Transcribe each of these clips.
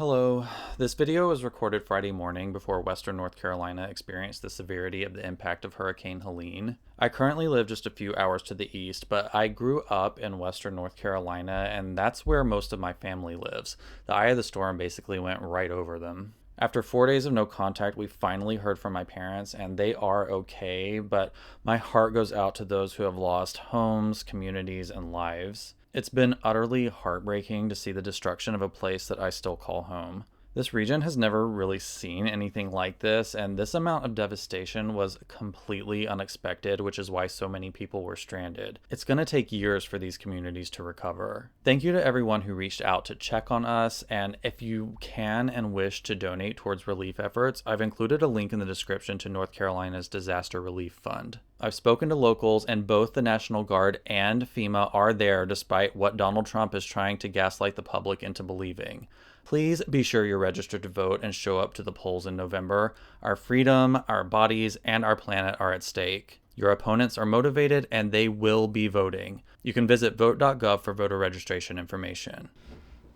Hello. This video was recorded Friday morning before Western North Carolina experienced the severity of the impact of Hurricane Helene. I currently live just a few hours to the east, but I grew up in Western North Carolina, and that's where most of my family lives. The eye of the storm basically went right over them. After 4 days of no contact, we finally heard from my parents, and they are okay, but my heart goes out to those who have lost homes, communities, and lives. It's been utterly heartbreaking to see the destruction of a place that I still call home. This region has never really seen anything like this, and this amount of devastation was completely unexpected, which is why so many people were stranded. It's going to take years for these communities to recover. Thank you to everyone who reached out to check on us, and if you can and wish to donate towards relief efforts, I've included a link in the description to North Carolina's Disaster Relief Fund. I've spoken to locals, and both the National Guard and FEMA are there despite what Donald Trump is trying to gaslight the public into believing. Please be sure you're registered to vote and show up to the polls in November. Our freedom, our bodies, and our planet are at stake. Your opponents are motivated and they will be voting. You can visit vote.gov for voter registration information.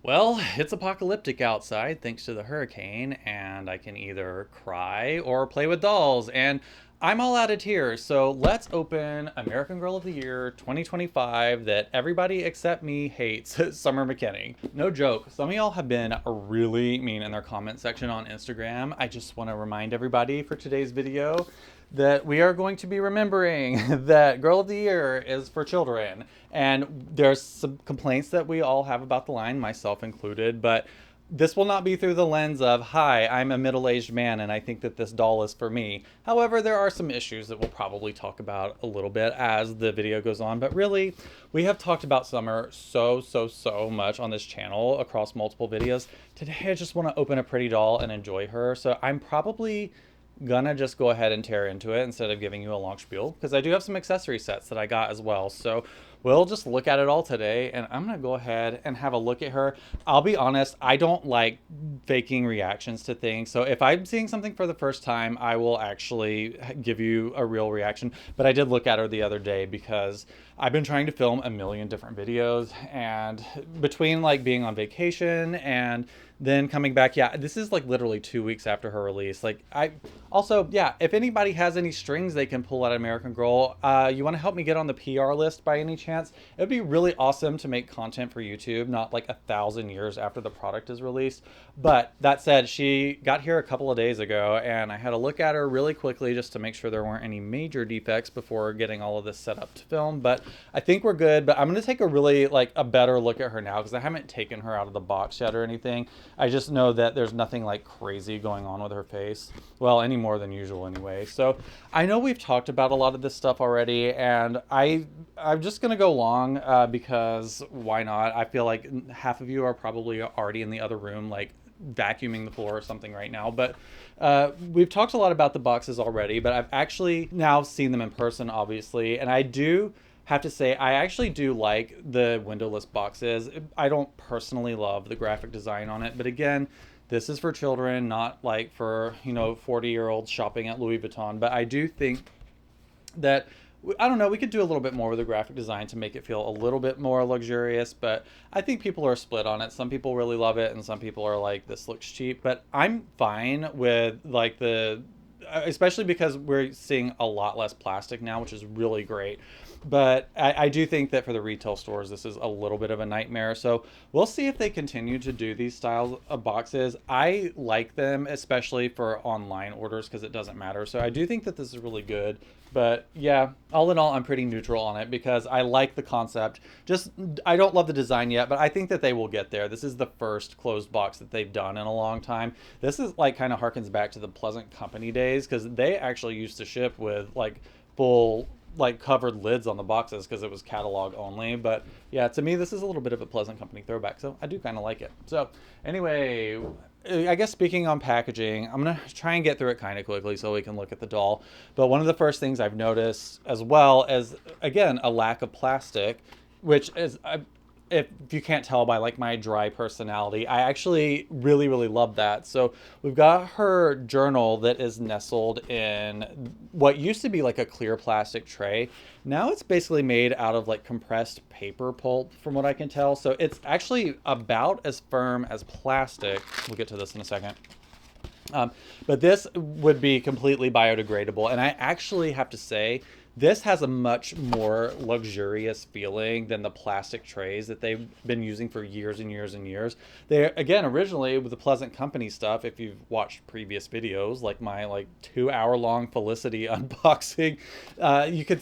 Well, it's apocalyptic outside thanks to the hurricane, and I can either cry or play with dolls, and I'm all out of tears, so let's open American Girl of the Year 2025 that everybody except me hates, Summer McKinny. No joke, some of y'all have been really mean in their comment section on Instagram. I just want to remind everybody for today's video that we are going to be remembering that Girl of the Year is for children. And there's some complaints that we all have about the line, myself included, but this will not be through the lens of, hi, I'm a middle-aged man and I think that this doll is for me. However, there are some issues that we'll probably talk about a little bit as the video goes on. But really, we have talked about Summer so much on this channel across multiple videos. Today, I just want to open a pretty doll and enjoy her. So I'm probably gonna just go ahead and tear into it instead of giving you a long spiel, because I do have some accessory sets that I got as well. So we'll just look at it all today, and I'm gonna go ahead and have a look at her. I'll be honest, I don't like faking reactions to things, so if I'm seeing something for the first time, I will actually give you a real reaction. But I did look at her the other day because I've been trying to film a million different videos, and between like being on vacation and then coming back, yeah, this is like literally 2 weeks after her release. Like, I also, yeah, if anybody has any strings they can pull out of American Girl, you want to help me get on the PR list by any chance? It would be really awesome to make content for YouTube, not like 1,000 years after the product is released. But that said, she got here a couple of days ago, and I had to look at her really quickly just to make sure there weren't any major defects before getting all of this set up to film. But I think we're good. But I'm going to take a really like a better look at her now, because I haven't taken her out of the box yet or anything. I just know that there's nothing like crazy going on with her face. Well, any more than usual anyway. So I know we've talked about a lot of this stuff already, and I'm just going to go long because why not? I feel like half of you are probably already in the other room, like vacuuming the floor or something right now. But we've talked a lot about the boxes already, but I've actually now seen them in person, obviously, and I do have to say I actually do like the windowless boxes. I don't personally love the graphic design on it, but again, this is for children, not like for, 40-year-olds shopping at Louis Vuitton. But I do think that, I don't know, we could do a little bit more with the graphic design to make it feel a little bit more luxurious, but I think people are split on it. Some people really love it and some people are like, this looks cheap. But I'm fine with like especially because we're seeing a lot less plastic now, which is really great. But I do think that for the retail stores, this is a little bit of a nightmare. So we'll see if they continue to do these styles of boxes. I like them, especially for online orders, because it doesn't matter. So I do think that this is really good. But yeah, all in all, I'm pretty neutral on it because I like the concept. Just, I don't love the design yet, but I think that they will get there. This is the first closed box that they've done in a long time. This is like kind of harkens back to the Pleasant Company days, because they actually used to ship with like full like covered lids on the boxes because it was catalog only. But yeah, to me this is a little bit of a Pleasant Company throwback, so I do kind of like it. So anyway, I guess speaking on packaging, I'm gonna try and get through it kind of quickly so we can look at the doll. But one of the first things I've noticed, as well as again a lack of plastic, which is if you can't tell by like my dry personality, I actually really, really love that. So we've got her journal that is nestled in what used to be like a clear plastic tray. Now it's basically made out of like compressed paper pulp, from what I can tell. So it's actually about as firm as plastic. We'll get to this in a second. But this would be completely biodegradable. And I actually have to say, this has a much more luxurious feeling than the plastic trays that they've been using for years and years and years. They, again, originally with the Pleasant Company stuff, if you've watched previous videos, like my like 2 hour long Felicity unboxing, you could,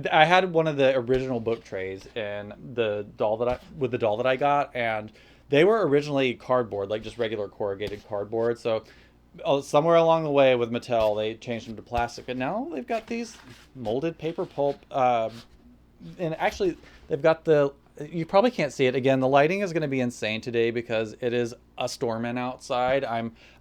I had one of the original book trays and the doll that I got, and they were originally cardboard, like just regular corrugated cardboard. So somewhere along the way with Mattel, they changed them to plastic, and now they've got these molded paper pulp. And actually, they've got the. You probably can't see it. Again, the lighting is going to be insane today because it is a storming outside.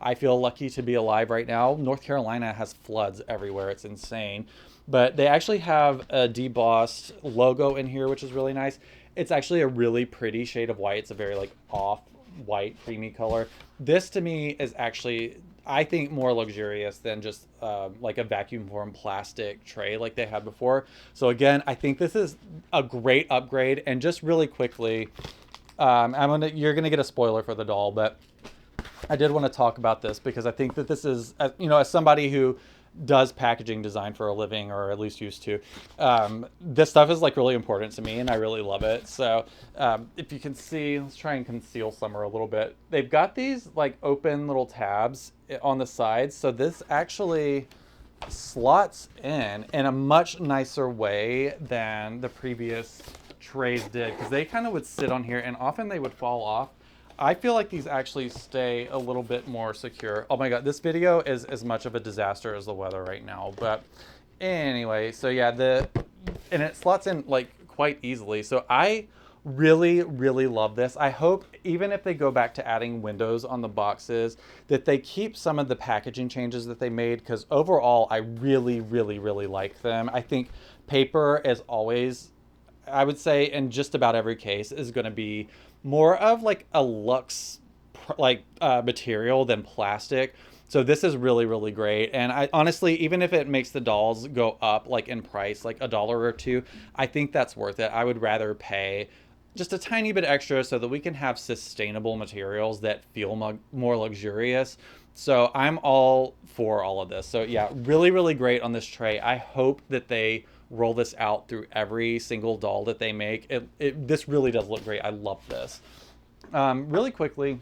I feel lucky to be alive right now. North Carolina has floods everywhere. It's insane. But they actually have a debossed logo in here, which is really nice. It's actually a really pretty shade of white. It's a very like off white creamy color. This to me is actually, I think, more luxurious than just like a vacuum formed plastic tray like they had before. So again, I think this is a great upgrade. And just really quickly, you're gonna get a spoiler for the doll, but I did want to talk about this because I think that this is, as somebody who does packaging design for a living, or at least used to, this stuff is like really important to me and I really love it. So if you can see, let's try and conceal somewhere a little bit. They've got these like open little tabs on the sides, so this actually slots in a much nicer way than the previous trays did, because they kind of would sit on here and often they would fall off. I feel like these actually stay a little bit more secure. Oh my God, this video is as much of a disaster as the weather right now. But anyway, so yeah, and it slots in like quite easily. So I really, really love this. I hope even if they go back to adding windows on the boxes, that they keep some of the packaging changes that they made, because overall, I really, really, really like them. I think paper is always, I would say in just about every case, is going to be more of like a luxe material than plastic. So this is really, really great. And I honestly, even if it makes the dolls go up like in price, like $1 or $2, I think that's worth it. I would rather pay just a tiny bit extra so that we can have sustainable materials that feel more luxurious. So I'm all for all of this. So yeah, really, really great on this tray. I hope that they roll this out through every single doll that they make. This really does look great. I love this. Really quickly,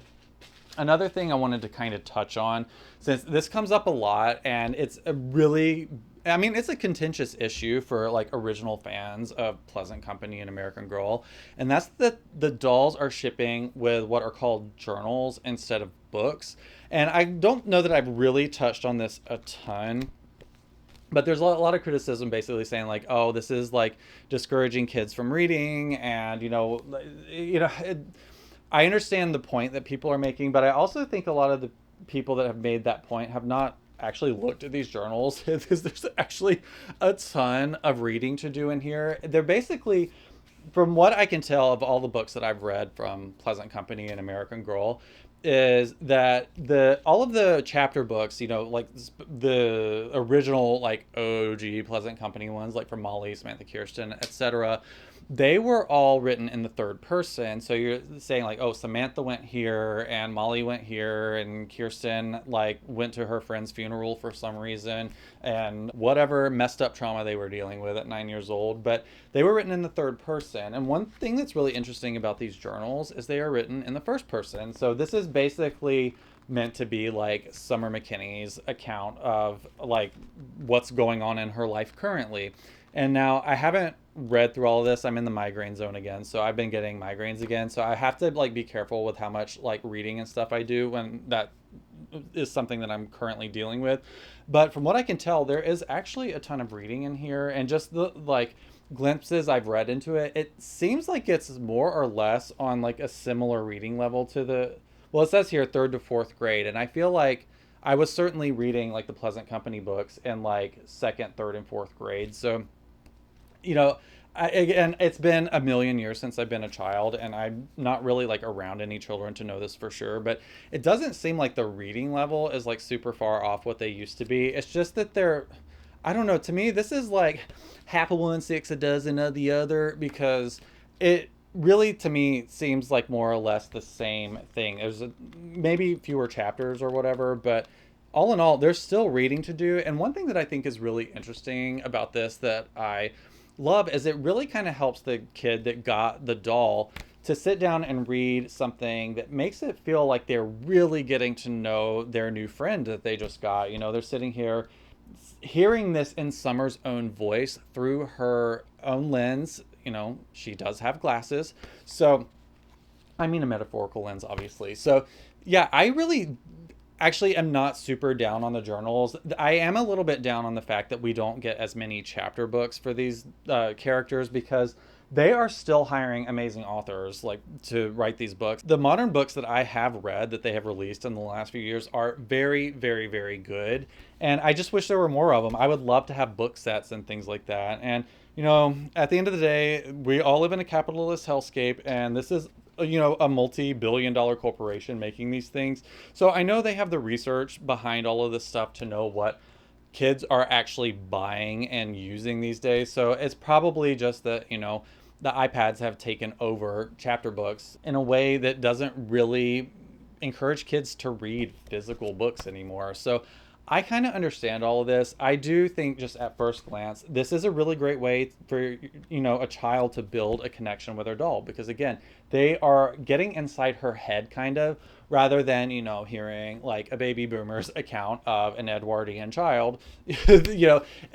another thing I wanted to kind of touch on, since this comes up a lot and it's a really, I mean, it's a contentious issue for like original fans of Pleasant Company and American Girl, and that's that the dolls are shipping with what are called journals instead of books. And I don't know that I've really touched on this a ton, but there's a lot of criticism basically saying like, oh, this is like discouraging kids from reading. And, I understand the point that people are making, but I also think a lot of the people that have made that point have not actually looked at these journals, because there's actually a ton of reading to do in here. They're basically, from what I can tell of all the books that I've read from Pleasant Company and American Girl, is that all of the chapter books, like the original like OG Pleasant Company ones, like from Molly, Samantha, Kirsten, etc., they were all written in the third person. So you're saying like, oh, Samantha went here and Molly went here and Kirsten like went to her friend's funeral for some reason, and whatever messed up trauma they were dealing with at 9 years old. But they were written in the third person. And one thing that's really interesting about these journals is they are written in the first person. So this is basically meant to be like Summer McKinney's account of like what's going on in her life currently. And now I haven't read through all of this. I'm in the migraine zone again, so I've been getting migraines again. So I have to like be careful with how much like reading and stuff I do when that is something that I'm currently dealing with. But from what I can tell, there is actually a ton of reading in here, and just the like glimpses I've read into it, it seems like it's more or less on like a similar reading level to well, it says here 3rd to 4th grade, and I feel like I was certainly reading like the Pleasant Company books in like 2nd, 3rd, and 4th grade. So Again, it's been a million years since I've been a child, and I'm not really like around any children to know this for sure. But it doesn't seem like the reading level is like super far off what they used to be. It's just that I don't know. To me, this is like half of one, six a dozen of the other, because it really to me seems like more or less the same thing. There's maybe fewer chapters or whatever, but all in all, there's still reading to do. And one thing that I think is really interesting about this that I love is it really kind of helps the kid that got the doll to sit down and read something that makes it feel like they're really getting to know their new friend that they just got. You know, they're sitting here hearing this in Summer's own voice through her own lens. You know, she does have glasses. So, I mean, a metaphorical lens, obviously. So, yeah, I really actually am not super down on the journals. I am a little bit down on the fact that we don't get as many chapter books for these characters, because they are still hiring amazing authors like to write these books. The modern books that I have read that they have released in the last few years are very, very, very good. And I just wish there were more of them. I would love to have book sets and things like that. And, you know, at the end of the day, we all live in a capitalist hellscape, and this is a multi-billion dollar corporation making these things. So I know they have the research behind all of this stuff to know what kids are actually buying and using these days. So it's probably just that, the iPads have taken over chapter books in a way that doesn't really encourage kids to read physical books anymore. So I kind of understand all of this. I do think just at first glance, this is a really great way for, a child to build a connection with their doll, because again, they are getting inside her head kind of, rather than, hearing like a baby boomer's account of an Edwardian child,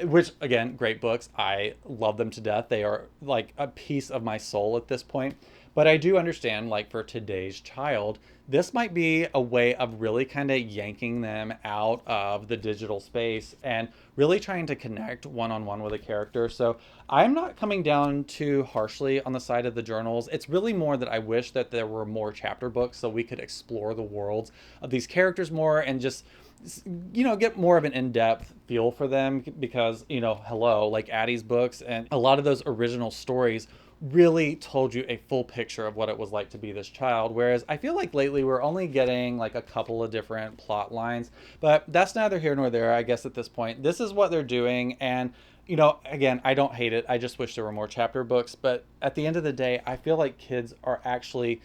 which again, great books. I love them to death. They are like a piece of my soul at this point. But I do understand, like, for today's child, this might be a way of really kind of yanking them out of the digital space and really trying to connect one-on-one with a character. So I'm not coming down too harshly on the side of the journals. It's really more that I wish that there were more chapter books so we could explore the worlds of these characters more and just get more of an in-depth feel for them, because hello, like Addie's books and a lot of those original stories really told you a full picture of what it was like to be this child. Whereas I feel like lately we're only getting like a couple of different plot lines, but that's neither here nor there, I guess, at this point. This is what they're doing. And, again, I don't hate it. I just wish there were more chapter books. But at the end of the day, I feel like kids are actually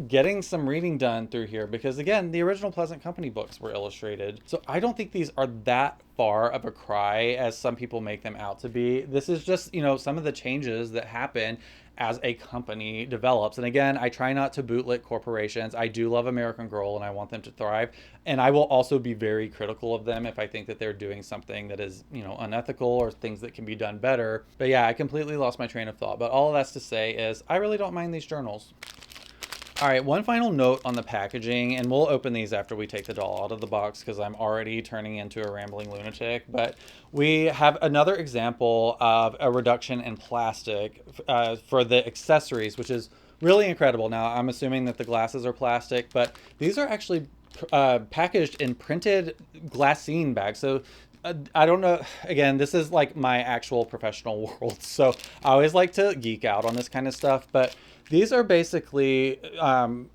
getting some reading done through here, because again, the original Pleasant Company books were illustrated. So I don't think these are that far of a cry as some people make them out to be. This is just, some of the changes that happen as a company develops. And again, I try not to bootlick corporations. I do love American Girl and I want them to thrive. And I will also be very critical of them if I think that they're doing something that is, unethical or things that can be done better. But yeah, I completely lost my train of thought. But all that's to say is I really don't mind these journals. All right, one final note on the packaging, and we'll open these after we take the doll out of the box because I'm already turning into a rambling lunatic. But we have another example of a reduction in plastic for the accessories, which is really incredible. Now, I'm assuming that the glasses are plastic, but these are actually packaged in printed glassine bags. So I don't know. Again, this is like my actual professional world. So I always like to geek out on this kind of stuff, but these are basically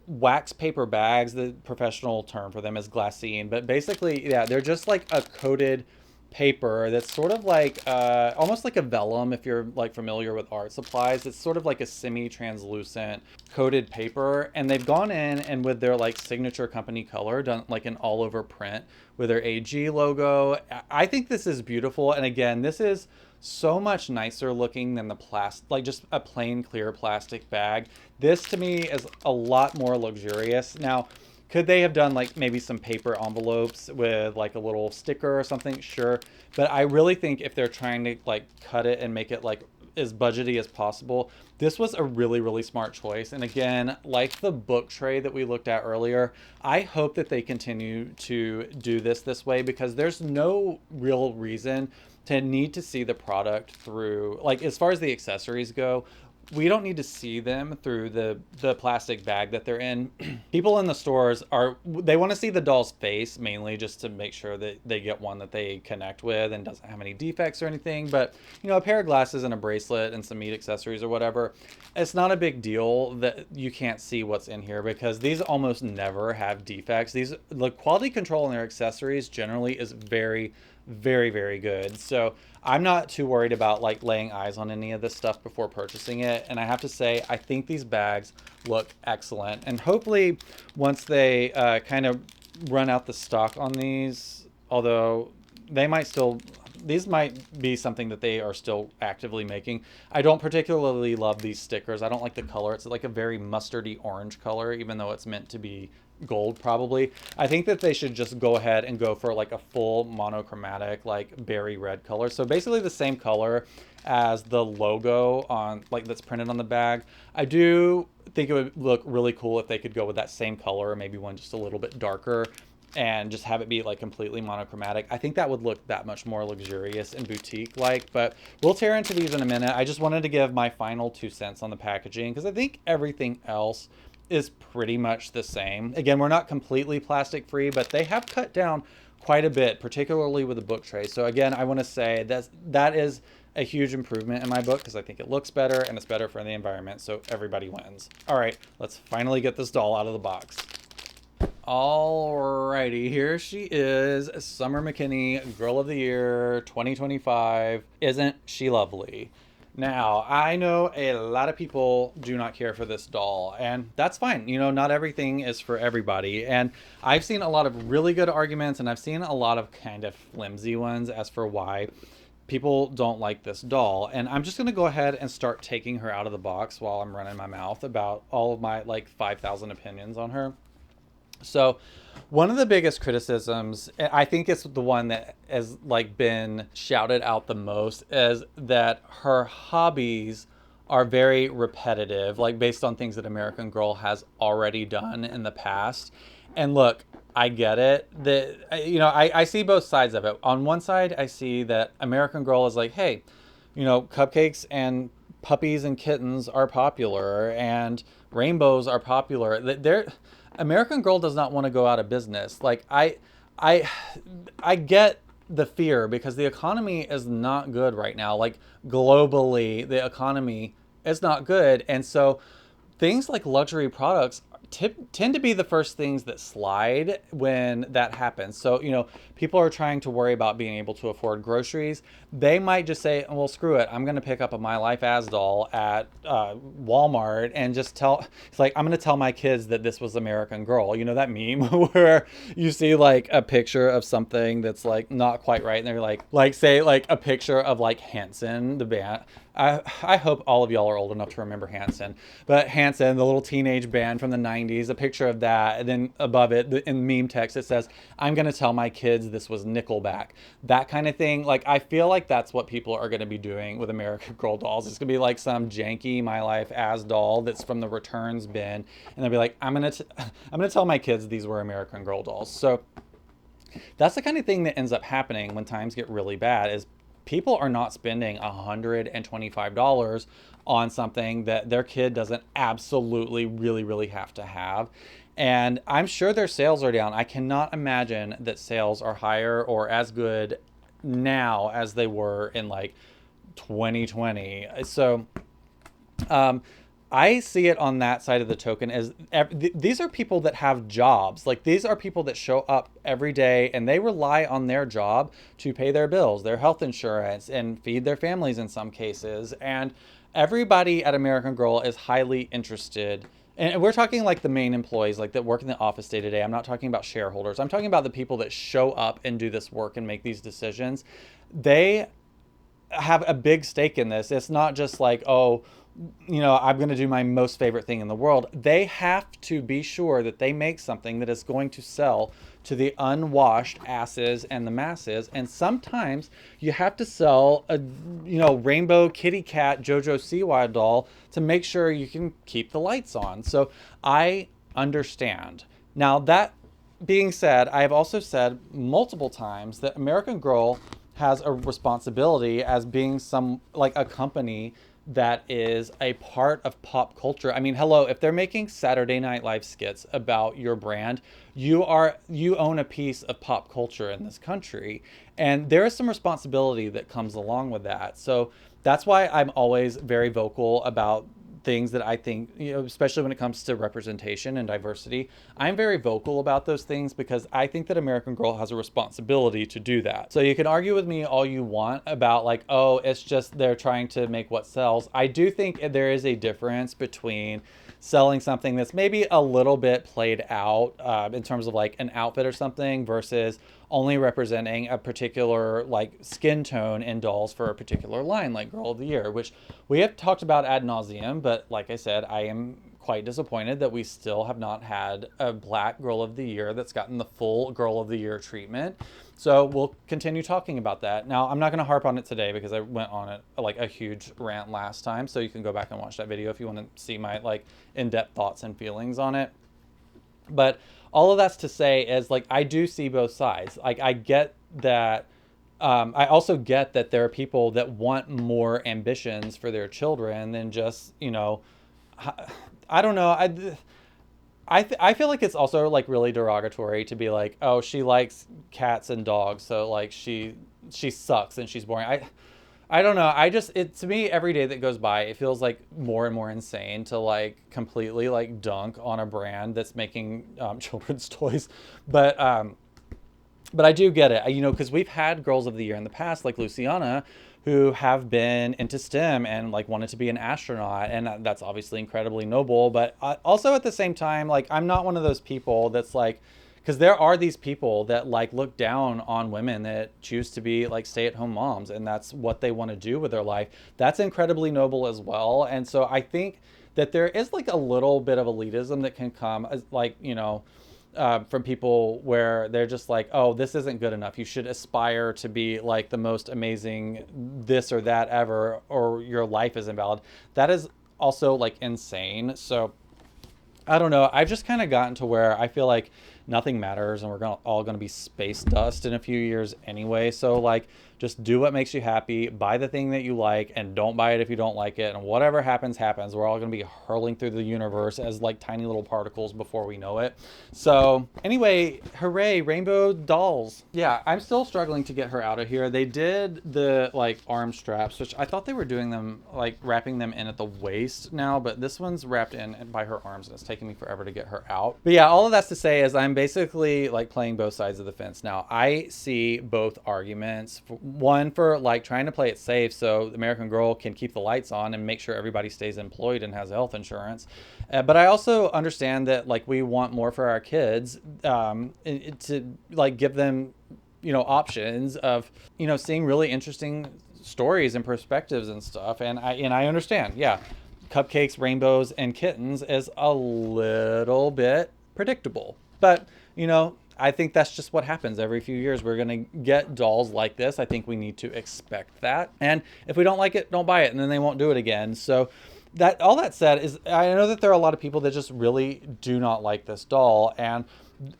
wax paper bags. The professional term for them is glassine, but basically, yeah, they're just like a coated paper that's sort of like almost like a vellum. If you're like familiar with art supplies, it's sort of like a semi-translucent coated paper, and they've gone in and with their like signature company color done like an all over print with their AG logo. I think this is beautiful, and again, this is so much nicer looking than the plastic, like just a plain clear plastic bag. This to me is a lot more luxurious. Now, could they have done like maybe some paper envelopes with like a little sticker or something? Sure. But I really think if they're trying to like cut it and make it like as budgety as possible, this was a really, really smart choice. And again, like the book tray that we looked at earlier, I hope that they continue to do this way, because there's no real reason to need to see the product through, like as far as the accessories go, we don't need to see them through the plastic bag that they're in. People in the stores they want to see the doll's face mainly just to make sure that they get one that they connect with and doesn't have any defects or anything. But a pair of glasses and a bracelet and some meat accessories or whatever, it's not a big deal that you can't see what's in here, because these almost never have defects. The quality control in their accessories generally is very, very, very good. So I'm not too worried about like laying eyes on any of this stuff before purchasing it. And I have to say, I think these bags look excellent. And hopefully once they kind of run out the stock on these, although these might be something that they are still actively making. I don't particularly love these stickers. I don't like the color. It's like a very mustardy orange color, even though it's meant to be gold probably. I think that they should just go ahead and go for like a full monochromatic, like berry red color. So basically the same color as the logo on, like, that's printed on the bag. I do think it would look really cool if they could go with that same color, or maybe one just a little bit darker, and just have it be like completely monochromatic. I think that would look that much more luxurious and boutique like. But we'll tear into these in a minute. I just wanted to give my final 2 cents on the packaging, because I think everything else is pretty much the same. Again, we're not completely plastic free, but they have cut down quite a bit, particularly with the book tray. So again, I want to say that is a huge improvement in my book, because I think it looks better and it's better for the environment, so everybody wins. All right, let's finally get this doll out of the box. Alrighty, here she is, Summer McKinney, Girl of the Year 2025. Isn't she lovely? Now, I know a lot of people do not care for this doll, and that's fine. Not everything is for everybody. And I've seen a lot of really good arguments, and I've seen a lot of kind of flimsy ones as for why people don't like this doll. And I'm just going to go ahead and start taking her out of the box while I'm running my mouth about all of my like 5,000 opinions on her. So one of the biggest criticisms, I think it's the one that has like been shouted out the most, is that her hobbies are very repetitive, like based on things that American Girl has already done in the past. And look, I get it. I see both sides of it. On one side, I see that American Girl is like, hey, cupcakes and puppies and kittens are popular and rainbows are popular. American Girl does not want to go out of business. Like I get the fear, because the economy is not good right now. Like globally, the economy is not good. And so things like luxury products tend to be the first things that slide when that happens. So, people are trying to worry about being able to afford groceries. They might just say, well, screw it. I'm going to pick up a My Life As doll at Walmart and just it's like, I'm going to tell my kids that this was American Girl. That meme where you see like a picture of something that's like not quite right. And they're like say like a picture of like Hanson, the band. I hope all of y'all are old enough to remember Hanson. But Hanson, the little teenage band from the 90s, a picture of that. And then above it, in meme text, it says, I'm going to tell my kids this was Nickelback. That kind of thing. Like, I feel like that's what people are going to be doing with American Girl dolls. It's going to be like some janky My Life As doll that's from the returns bin. And they'll be like, I'm going to tell my kids these were American Girl dolls. So that's the kind of thing that ends up happening when times get really bad, is people are not spending $125 on something that their kid doesn't absolutely really, really have to have. And I'm sure their sales are down. I cannot imagine that sales are higher or as good now as they were in like 2020. So I see it on that side of the token as these are people that have jobs. Like, these are people that show up every day and they rely on their job to pay their bills, their health insurance, and feed their families in some cases. And everybody at American Girl is highly interested. And we're talking like the main employees, like that work in the office day to day. I'm not talking about shareholders. I'm talking about the people that show up and do this work and make these decisions. They have a big stake in this. It's not just like, oh, I'm going to do my most favorite thing in the world. They have to be sure that they make something that is going to sell to the unwashed asses and the masses. And sometimes you have to sell a, rainbow kitty cat JoJo Siwa doll to make sure you can keep the lights on. So I understand. Now, that being said, I have also said multiple times that American Girl has a responsibility as being a company that is a part of pop culture. I mean, hello, if they're making Saturday Night Live skits about your brand, you own a piece of pop culture in this country, and there is some responsibility that comes along with that. So that's why I'm always very vocal about things that I think, especially when it comes to representation and diversity. I'm very vocal about those things because I think that American Girl has a responsibility to do that. So you can argue with me all you want about like, oh, it's just they're trying to make what sells. I do think there is a difference between selling something that's maybe a little bit played out in terms of like an outfit or something versus only representing a particular like skin tone in dolls for a particular line, like Girl of the Year, which we have talked about ad nauseum. But like I said, I am quite disappointed that we still have not had a Black Girl of the Year that's gotten the full Girl of the Year treatment. So we'll continue talking about that. Now, I'm not going to harp on it today because I went on it like a huge rant last time. So you can go back and watch that video if you want to see my like in-depth thoughts and feelings on it. But all of that's to say is like, I do see both sides. Like I get that. I also get that there are people that want more ambitions for their children than just, I don't know. I feel like it's also like really derogatory to be like, oh, she likes cats and dogs, so like she sucks and she's boring. I don't know. To me, every day that goes by, it feels like more and more insane to like completely like dunk on a brand that's making children's toys. But I do get it, because we've had Girls of the Year in the past, like Luciana, who have been into STEM and like wanted to be an astronaut. And that's obviously incredibly noble. But also at the same time, like I'm not one of those people that's like, because there are these people that like look down on women that choose to be like stay-at-home moms, and that's what they want to do with their life. That's incredibly noble as well. And so I think that there is like a little bit of elitism that can come as like, from people where they're just like, oh, this isn't good enough. You should aspire to be like the most amazing this or that ever, or your life is invalid. That is also like insane. So I don't know. I've just kind of gotten to where I feel like nothing matters and we're all going to be space dust in a few years anyway. So like, just do what makes you happy, buy the thing that you like, and don't buy it if you don't like it. And whatever happens, happens. We're all going to be hurling through the universe as like tiny little particles before we know it. So anyway, hooray, rainbow dolls. Yeah, I'm still struggling to get her out of here. They did the like arm straps, which I thought they were doing them, like wrapping them in at the waist now, but this one's wrapped in by her arms and it's taking me forever to get her out. But yeah, all of that's to say is I'm basically like playing both sides of the fence. Now, I see both arguments. One for like trying to play it safe so the American Girl can keep the lights on and make sure everybody stays employed and has health insurance. But I also understand that like we want more for our kids to like give them, options of, seeing really interesting stories and perspectives and stuff. And I understand, yeah, cupcakes, rainbows, and kittens is a little bit predictable. But, I think that's just what happens every few years. We're going to get dolls like this. I think we need to expect that. And if we don't like it, don't buy it. And then they won't do it again. So all that said is I know that there are a lot of people that just really do not like this doll. And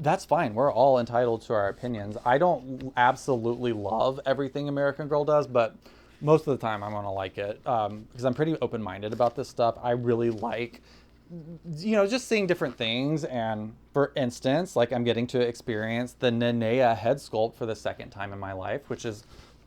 that's fine. We're all entitled to our opinions. I don't absolutely love everything American Girl does, but most of the time I'm going to like it because I'm pretty open-minded about this stuff. I really like just seeing different things. And for instance, like I'm getting to experience the Nenea head sculpt for the second time in my life, which is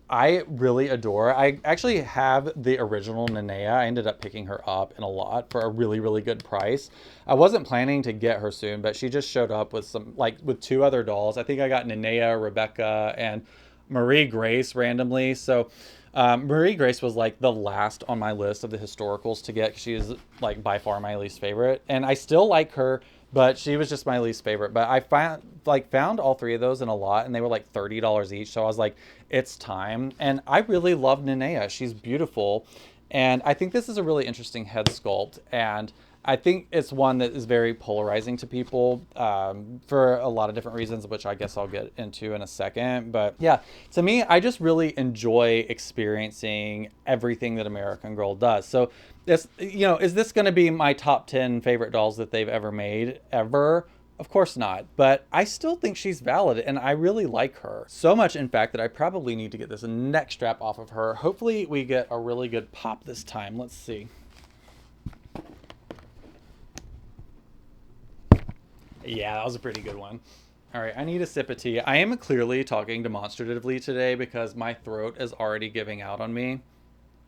I really adore. I actually have the original Nenea. I ended up picking her up in a lot for a really, really good price. I wasn't planning to get her soon, but she just showed up with with two other dolls. I think I got Nenea, Rebecca, and Marie Grace randomly. So Marie Grace was like the last on my list of the historicals to get. She is like by far my least favorite, and I still like her, but she was just my least favorite. But I found all three of those in a lot, and they were like $30 each. So I was like, it's time. And I really love Nenea. She's beautiful, and I think this is a really interesting head sculpt. And I think it's one that is very polarizing to people for a lot of different reasons, which I guess I'll get into in a second. But yeah, to me, I just really enjoy experiencing everything that American Girl does. So this, is this going to be my top 10 favorite dolls that they've ever made ever? Of course not, but I still think she's valid and I really like her. So much, in fact, that I probably need to get this neck strap off of her. Hopefully we get a really good pop this time. Let's see. Yeah, that was a pretty good one. All right, I need a sip of tea. I am clearly talking demonstratively today because my throat is already giving out on me.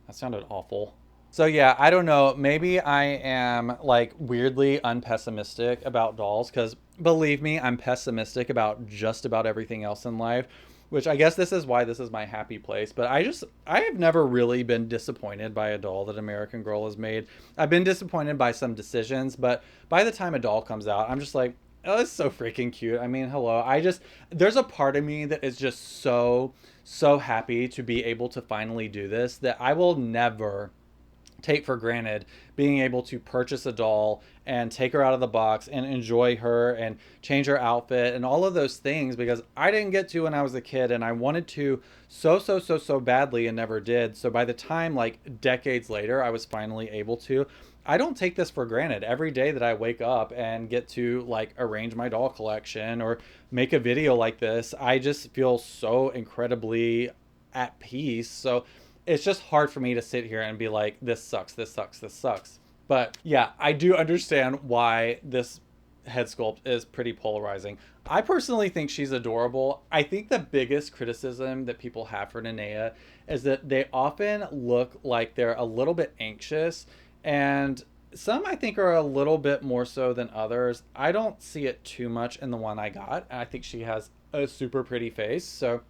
That sounded awful. So yeah, I don't know. Maybe I am like weirdly unpessimistic about dolls because believe me, I'm pessimistic about just about everything else in life, which I guess this is why this is my happy place. But I have never really been disappointed by a doll that American Girl has made. I've been disappointed by some decisions, but by the time a doll comes out, I'm just like, oh, it's so freaking cute. I mean, hello. There's a part of me that is just so happy to be able to finally do this that I will never take for granted being able to purchase a doll and take her out of the box and enjoy her and change her outfit and all of those things because I didn't get to when I was a kid and I wanted to so badly and never did. So by the time like decades later I was finally able to, I don't take this for granted. Every day that I wake up and get to like arrange my doll collection or make a video like this, I just feel so incredibly at peace. So it's just hard for me to sit here and be like, this sucks, this sucks, this sucks. But yeah, I do understand why this head sculpt is pretty polarizing. I personally think she's adorable. I think the biggest criticism that people have for Nenea is that they often look like they're a little bit anxious, and some I think are a little bit more so than others. I don't see it too much in the one I got. I think she has a super pretty face. So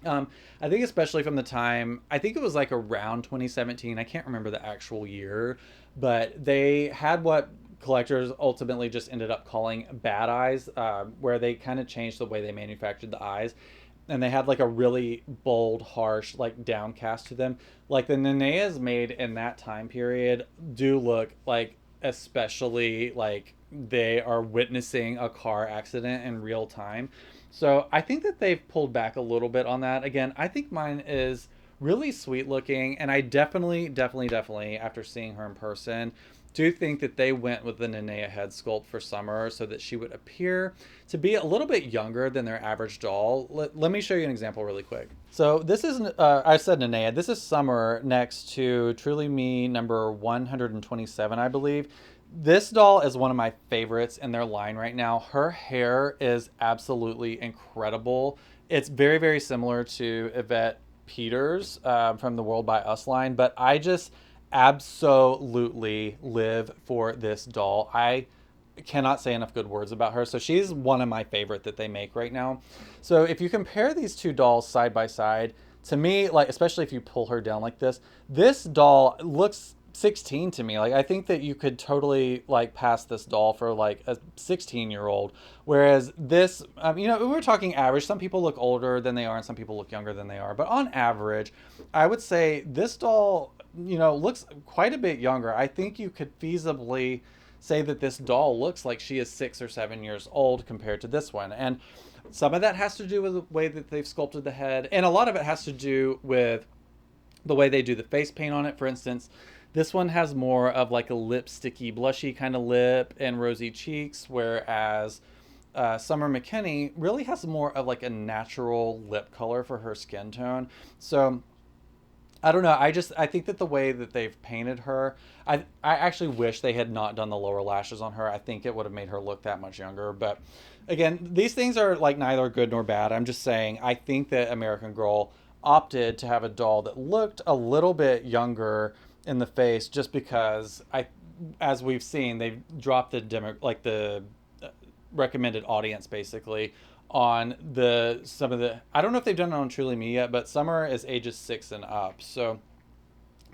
I think especially from the time, I think it was like around 2017. I can't remember the actual year, but they had what collectors ultimately just ended up calling bad eyes, where they kind of changed the way they manufactured the eyes. And they had like a really bold, harsh, like downcast to them. Like the Neneas made in that time period do look like, especially like they are witnessing a car accident in real time. So I think that they've pulled back a little bit on that. Again, I think mine is really sweet looking, and I definitely, after seeing her in person, do think that they went with the Nenea head sculpt for Summer so that she would appear to be a little bit younger than their average doll. Let me show you an example really quick. So this is, I said Nenea, this is Summer next to Truly Me number 127, I believe. This doll is one of my favorites in their line right now. Her hair is absolutely incredible. It's very similar to Yvette Peters from the World by Us line, but I just absolutely live for this doll. I cannot say enough good words about her. So she's one of my favorite that they make right now. So if you compare these two dolls side by side, to me, like especially if you pull her down like this doll looks 16 to me. Like I think that you could totally like pass this doll for like a 16-year-old, whereas this you know, we're talking average. Some people look older than they are and some people look younger than they are, but on average I would say this doll, you know, looks quite a bit younger. I think you could feasibly say that this doll looks like she is 6 or 7 years old compared to this one. And some of that has to do with the way that they've sculpted the head, and a lot of it has to do with the way they do the face paint on it. For instance, this one has more of like a lipsticky, blushy kind of lip and rosy cheeks, whereas Summer McKinny really has more of like a natural lip color for her skin tone. So I don't know. I think that the way that they've painted her, I actually wish they had not done the lower lashes on her. I think it would have made her look that much younger. But again, these things are like neither good nor bad. I'm just saying I think that American Girl opted to have a doll that looked a little bit younger in the face just because as we've seen, they've dropped the the recommended audience basically on some of the, I don't know if they've done it on Truly Me yet, but Summer is ages 6 and up. So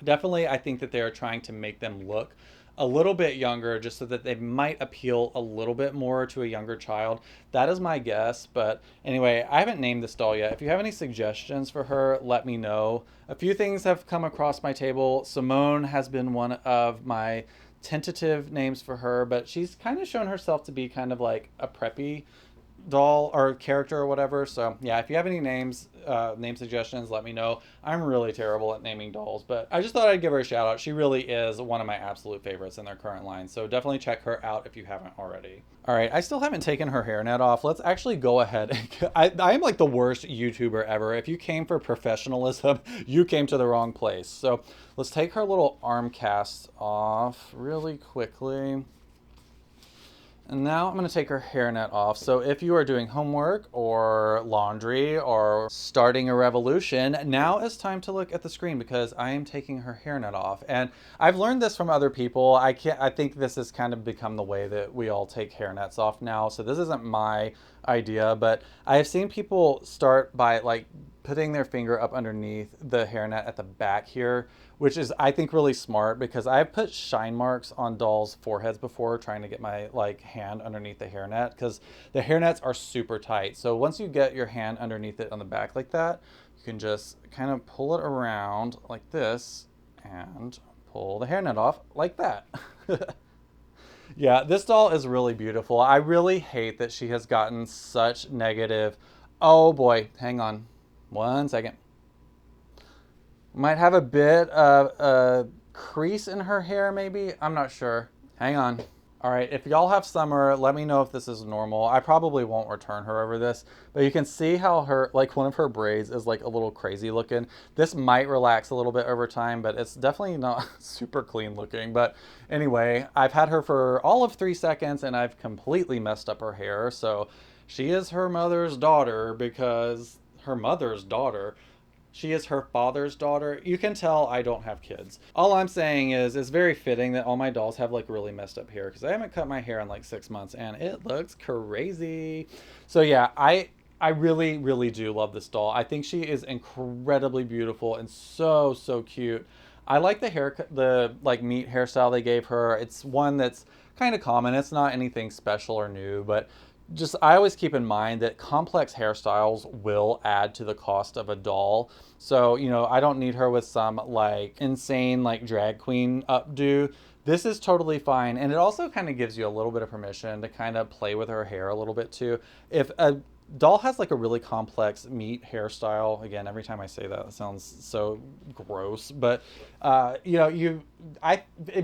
definitely I think that they are trying to make them look a little bit younger just so that they might appeal a little bit more to a younger child. That is my guess. But anyway, I haven't named this doll yet. If you have any suggestions for her, let me know. A few things have come across my table. Simone has been one of my tentative names for her, but she's kind of shown herself to be kind of like a preppy doll or character or whatever. So yeah, if you have any name suggestions, let me know. I'm really terrible at naming dolls, but I just thought I'd give her a shout out. She really is one of my absolute favorites in their current line. So definitely check her out if you haven't already. All right, I still haven't taken her hairnet off. Let's actually go ahead. I am like the worst YouTuber ever. If you came for professionalism, you came to the wrong place. So let's take her little arm casts off really quickly. And now I'm going to take her hairnet off. So if you are doing homework or laundry or starting a revolution, now it's time to look at the screen because I am taking her hairnet off. And I've learned this from other people. I think this has kind of become the way that we all take hairnets off now. So this isn't my idea, but I have seen people start by like putting their finger up underneath the hairnet at the back here, which is, I think, really smart because I've put shine marks on dolls' foreheads before trying to get my like hand underneath the hairnet because the hairnets are super tight. So once you get your hand underneath it on the back like that, you can just kind of pull it around like this and pull the hairnet off like that. Yeah, this doll is really beautiful. I really hate that she has gotten such negative. Oh boy, hang on 1 second. Might have a bit of a crease in her hair, maybe. I'm not sure. Hang on. All right, if y'all have Summer, let me know if this is normal. I probably won't return her over this, but you can see how her, like one of her braids is like a little crazy looking. This might relax a little bit over time, but it's definitely not super clean looking. But anyway, I've had her for all of 3 seconds and I've completely messed up her hair. So she is her mother's daughter because her mother's daughter. She is her father's daughter. You can tell I don't have kids. All I'm saying is it's very fitting that all my dolls have like really messed up hair because I haven't cut my hair in like 6 months and it looks crazy. So yeah, I really, really do love this doll. I think she is incredibly beautiful and so, so cute. I like the haircut, the like meat hairstyle they gave her. It's one that's kind of common. It's not anything special or new, but just I always keep in mind that complex hairstyles will add to the cost of a doll. So, you know, I don't need her with some like insane like drag queen updo. This is totally fine. And it also kind of gives you a little bit of permission to kind of play with her hair a little bit too. If a doll has like a really complex meat hairstyle, again, every time I say that, it sounds so gross, but you know,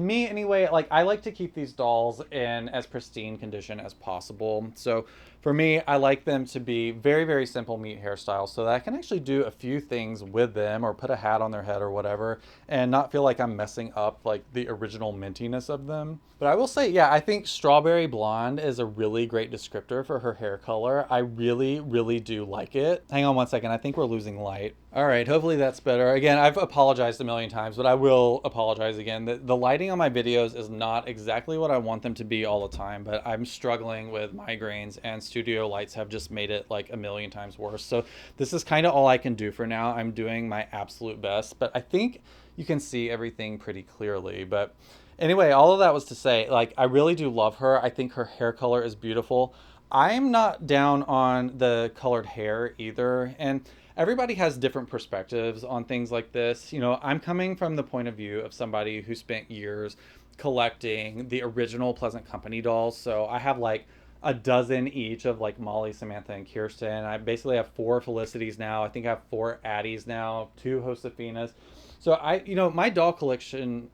me anyway, like I like to keep these dolls in as pristine condition as possible. So for me, I like them to be very, very simple meat hairstyles so that I can actually do a few things with them or put a hat on their head or whatever and not feel like I'm messing up like the original mintiness of them. But I will say, yeah, I think strawberry blonde is a really great descriptor for her hair color. I really, really do like it. Hang on 1 second. I think we're losing light. All right, hopefully that's better. Again, I've apologized a million times, but I will apologize again. The lighting on my videos is not exactly what I want them to be all the time, but I'm struggling with migraines and studio lights have just made it like a million times worse. So this is kind of all I can do for now. I'm doing my absolute best, but I think you can see everything pretty clearly. But anyway, all of that was to say, like, I really do love her. I think her hair color is beautiful. I'm not down on the colored hair either. And everybody has different perspectives on things like this. You know, I'm coming from the point of view of somebody who spent years collecting the original Pleasant Company dolls. So I have like a dozen each of like Molly, Samantha, and Kirsten. I basically have 4 Felicities now. I think I have 4 Addies now, 2 Josefinas. So you know, my doll collection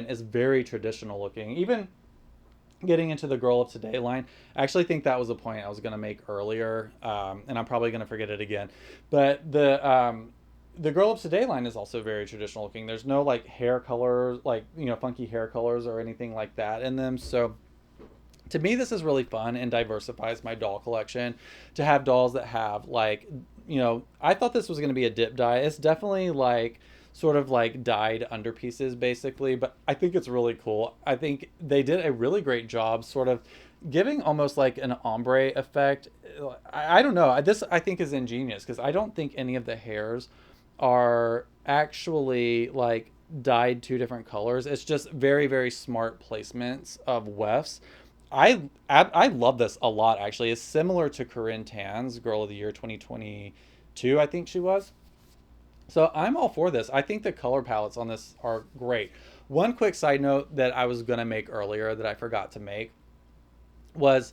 is very traditional looking. Even getting into the Girl of Today line, I actually think that was a point I was going to make earlier, and I'm probably going to forget it again. But the Girl of Today line is also very traditional looking. There's no like hair colors, like, you know, funky hair colors or anything like that in them. So to me, this is really fun and diversifies my doll collection to have dolls that have like, you know, I thought this was going to be a dip dye. It's definitely like sort of like dyed underpieces basically, but I think it's really cool. I think they did a really great job sort of giving almost like an ombre effect. I don't know. This I think is ingenious because I don't think any of the hairs are actually like dyed 2 different colors. It's just very, very smart placements of wefts. I love this a lot actually. It's similar to Corinne Tan's Girl of the Year 2022, I think she was. So I'm all for this. I think the color palettes on this are great. One quick side note that I was going to make earlier that I forgot to make was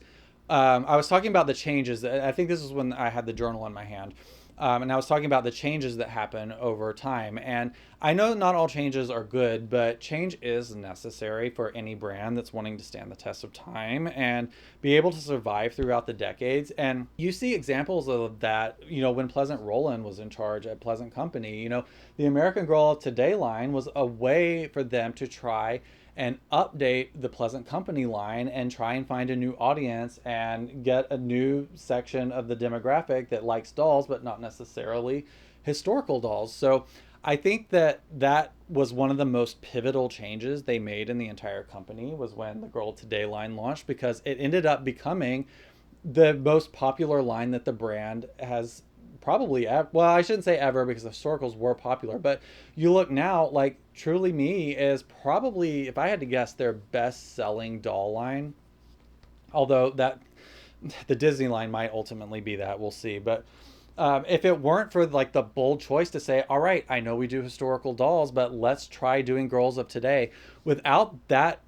I was talking about the changes. I think this is when I had the journal in my hand. And I was talking about the changes that happen over time. And I know not all changes are good, but change is necessary for any brand that's wanting to stand the test of time and be able to survive throughout the decades. And you see examples of that, when Pleasant Rowland was in charge at Pleasant Company. The American Girl of Today line was a way for them to try and update the Pleasant Company line and try and find a new audience and get a new section of the demographic that likes dolls, but not necessarily historical dolls. So I think that that was one of the most pivotal changes they made in the entire company was when the Girl Today line launched, because it ended up becoming the most popular line that the brand has probably well, I shouldn't say ever, because the historicals were popular, but you look now, like Truly Me is probably, if I had to guess, their best selling doll line. Although that the Disney line might ultimately be that, we'll see. But if it weren't for like the bold choice to say, all right, I know we do historical dolls, but let's try doing girls of today, without that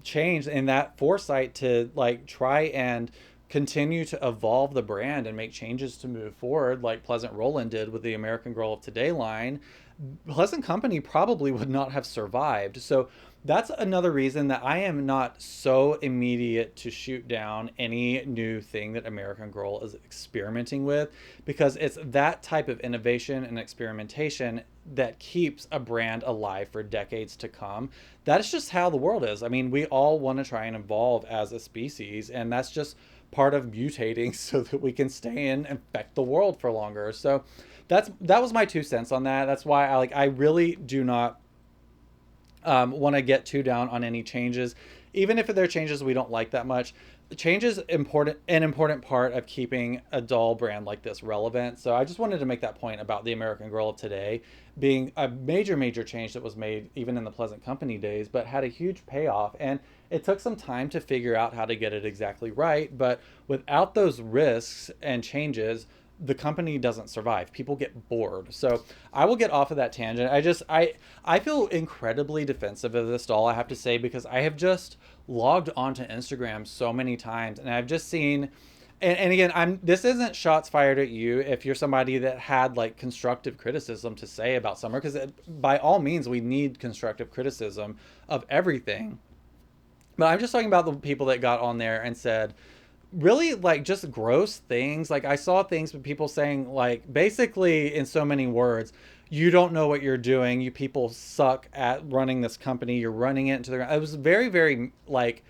change and that foresight to like try and continue to evolve the brand and make changes to move forward, like Pleasant Rowland did with the American Girl of Today line, Pleasant Company probably would not have survived. So that's another reason that I am not so immediate to shoot down any new thing that American Girl is experimenting with, because it's that type of innovation and experimentation that keeps a brand alive for decades to come. That's just how the world is. I mean, we all want to try and evolve as a species, and that's just part of mutating so that we can stay and infect the world for longer. So that was my 2 cents on that. That's why I really do not want to get too down on any changes, even if they're changes we don't like that much. Change is an important part of keeping a doll brand like this relevant. So I just wanted to make that point about the American Girl of Today being a major change that was made even in the Pleasant Company days, but had a huge payoff. And it took some time to figure out how to get it exactly right. But without those risks and changes, the company doesn't survive. People get bored. So I will get off of that tangent. I feel incredibly defensive of this doll, I have to say, because I have just logged onto Instagram so many times and I've just seen, and again, this isn't shots fired at you if you're somebody that had like constructive criticism to say about Summer, because by all means we need constructive criticism of everything. But I'm just talking about the people that got on there and said really like just gross things. Like I saw things with people saying, like, basically in so many words, you don't know what you're doing. You people suck at running this company. You're running it into the ground. It was very like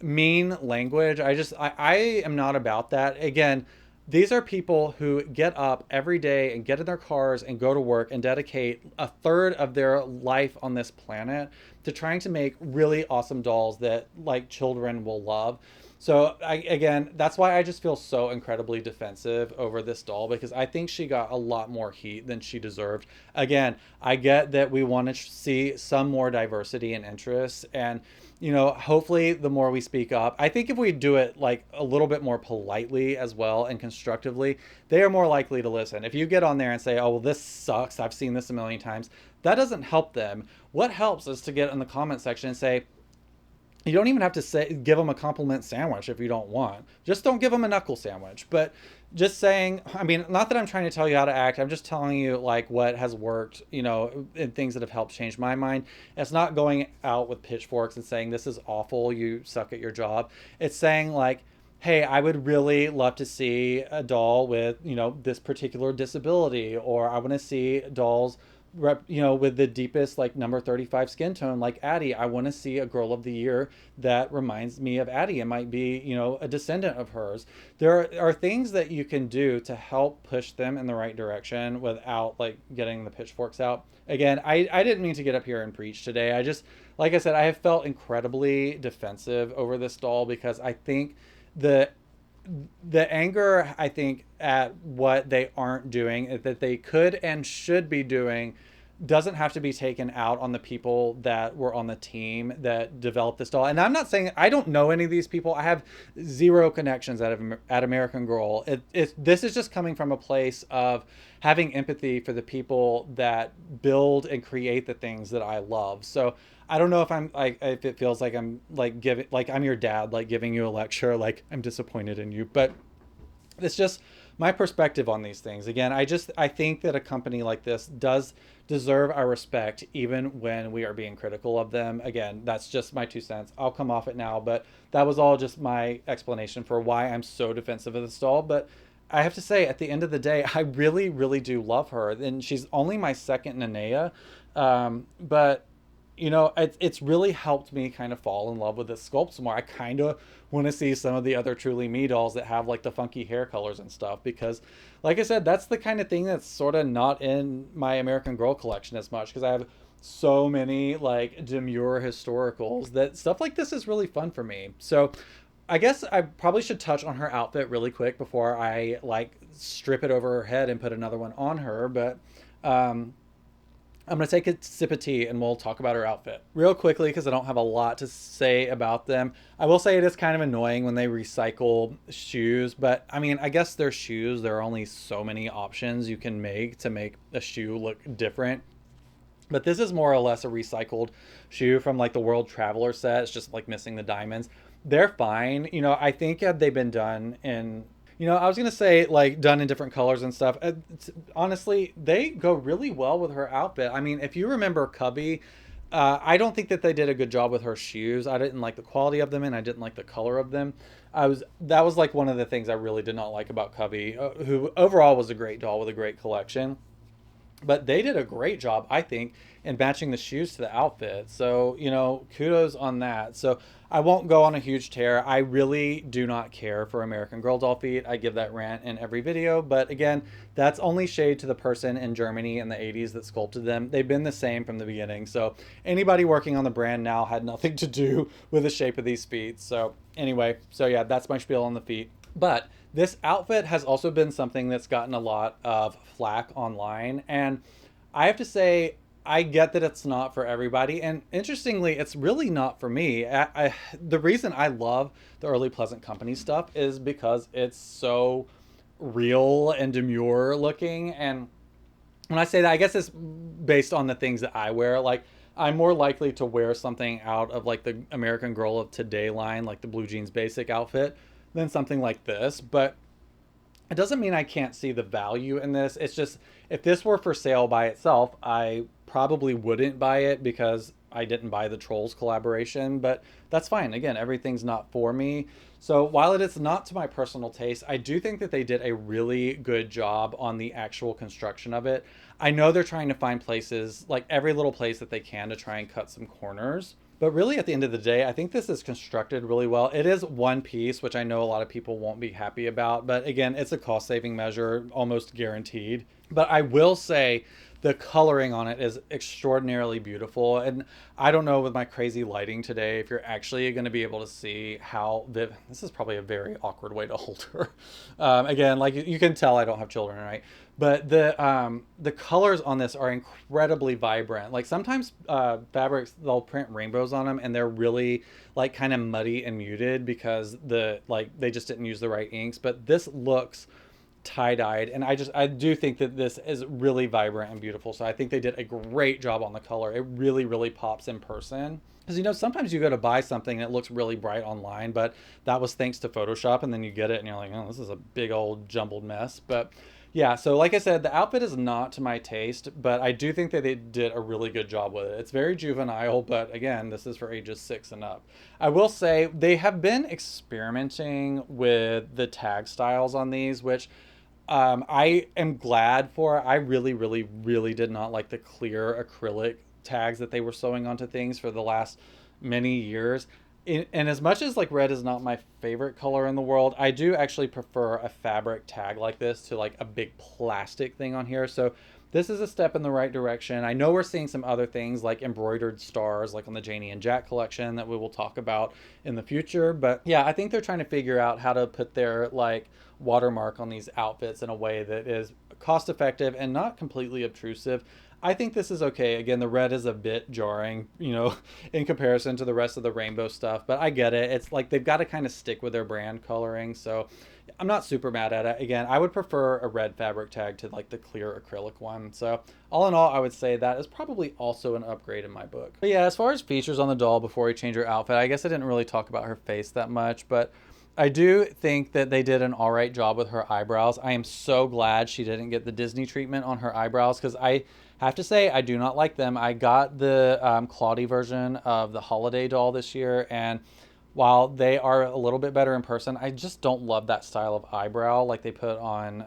mean language. I am not about that. Again, these are people who get up every day and get in their cars and go to work and dedicate a third of their life on this planet to trying to make really awesome dolls that like children will love. So again, that's why I just feel so incredibly defensive over this doll, because I think she got a lot more heat than she deserved. Again, I get that we want to see some more diversity and interest, and hopefully the more we speak up, I think if we do it like a little bit more politely as well and constructively, they are more likely to listen. If you get on there and say, oh, well, this sucks, I've seen this a million times, that doesn't help them. What helps is to get in the comment section and say, you don't even have to give them a compliment sandwich if you don't want. Just don't give them a knuckle sandwich. But just saying, I mean, not that I'm trying to tell you how to act. I'm just telling you like what has worked, and things that have helped change my mind. It's not going out with pitchforks and saying this is awful, you suck at your job. It's saying like, hey, I would really love to see a doll with, this particular disability, or I want to see dolls with the deepest like number 35 skin tone like Addie. I want to see a girl of the year that reminds me of Addie. It might be, a descendant of hers. There are things that you can do to help push them in the right direction without like getting the pitchforks out. Again, I didn't mean to get up here and preach today. I just, like I said, I have felt incredibly defensive over this doll, because I think the anger, I think, at what they aren't doing, that they could and should be doing, doesn't have to be taken out on the people that were on the team that developed this doll. And I'm not saying, I don't know any of these people. I have zero connections at American Girl. This is just coming from a place of having empathy for the people that build and create the things that I love. So I don't know if I'm like, if it feels like I'm like giving, like I'm your dad, like giving you a lecture, like I'm disappointed in you, but it's just my perspective on these things. Again, I think that a company like this does deserve our respect even when we are being critical of them. Again, that's just my 2 cents. I'll come off it now, but that was all just my explanation for why I'm so defensive of the stall. But I have to say, at the end of the day, I really, really do love her, and she's only my second Nanea. But it's really helped me kind of fall in love with this sculpt more. I kind of want to see some of the other Truly Me dolls that have like the funky hair colors and stuff, because like I said, that's the kind of thing that's sort of not in my American Girl collection as much, because I have so many like demure historicals that stuff like this is really fun for me. So I guess I probably should touch on her outfit really quick before I like strip it over her head and put another one on her. But um, I'm going to take a sip of tea and we'll talk about her outfit real quickly, because I don't have a lot to say about them. I will say it is kind of annoying when they recycle shoes, but I mean, I guess they're shoes. There are only so many options you can make to make a shoe look different. But this is more or less a recycled shoe from like the World Traveler set. It's just like missing the diamonds. They're fine. I think had they been done in, I was gonna say like done in different colors and stuff. Honestly, they go really well with her outfit. I mean, if you remember Cubby, I don't think that they did a good job with her shoes. I didn't like the quality of them, and I didn't like the color of them. That was like one of the things I really did not like about Cubby, who overall was a great doll with a great collection. But they did a great job, I think, in matching the shoes to the outfit. So, kudos on that. So I won't go on a huge tear. I really do not care for American Girl doll feet. I give that rant in every video. But again, that's only shade to the person in Germany in the 80s that sculpted them. They've been the same from the beginning. So anybody working on the brand now had nothing to do with the shape of these feet. So anyway, so yeah, that's my spiel on the feet. But this outfit has also been something that's gotten a lot of flack online. And I have to say, I get that it's not for everybody. And interestingly, it's really not for me. The reason I love the early Pleasant Company stuff is because it's so real and demure looking. And when I say that, I guess it's based on the things that I wear. Like, I'm more likely to wear something out of like the American Girl of Today line, like the blue jeans basic outfit, than something like this. But it doesn't mean I can't see the value in this. It's just, if this were for sale by itself, I probably wouldn't buy it because I didn't buy the Trolls collaboration, but that's fine. Again, everything's not for me. So while it is not to my personal taste, I do think that they did a really good job on the actual construction of it. I know they're trying to find places, like every little place that they can, to try and cut some corners. But really, at the end of the day, I think this is constructed really well. It is one piece, which I know a lot of people won't be happy about. But again, it's a cost-saving measure, almost guaranteed. But I will say the coloring on it is extraordinarily beautiful. And I don't know with my crazy lighting today if you're actually going to be able to see how vivid. This is probably a very awkward way to hold her. Again, like you can tell I don't have children, right? But the colors on this are incredibly vibrant. Like sometimes fabrics, they'll print rainbows on them and they're really like kind of muddy and muted because they just didn't use the right inks. But this looks tie-dyed, and I do think that this is really vibrant and beautiful. So I think they did a great job on the color. It really, really pops in person. Because sometimes you go to buy something and it looks really bright online, but that was thanks to Photoshop, and then you get it and you're like, oh, this is a big old jumbled mess. But yeah, so like I said, the outfit is not to my taste, but I do think that they did a really good job with it. It's very juvenile, but again, this is for ages 6 and up. I will say they have been experimenting with the tag styles on these, which I am glad for. I really, really, really did not like the clear acrylic tags that they were sewing onto things for the last many years. And as much as like red is not my favorite color in the world, I do actually prefer a fabric tag like this to like a big plastic thing on here. So this is a step in the right direction. I know we're seeing some other things like embroidered stars, like on the Janie and Jack collection that we will talk about in the future. But yeah, I think they're trying to figure out how to put their like watermark on these outfits in a way that is cost effective and not completely obtrusive. I think this is okay. Again, the red is a bit jarring, in comparison to the rest of the rainbow stuff, but I get it. It's like they've got to kind of stick with their brand coloring. So I'm not super mad at it. Again, I would prefer a red fabric tag to like the clear acrylic one. So all in all, I would say that is probably also an upgrade in my book. But yeah, as far as features on the doll before we change her outfit, I guess I didn't really talk about her face that much, but I do think that they did an all right job with her eyebrows. I am so glad she didn't get the Disney treatment on her eyebrows, because I have to say I do not like them. I got the Claudie version of the holiday doll this year, and while they are a little bit better in person, I just don't love that style of eyebrow like they put on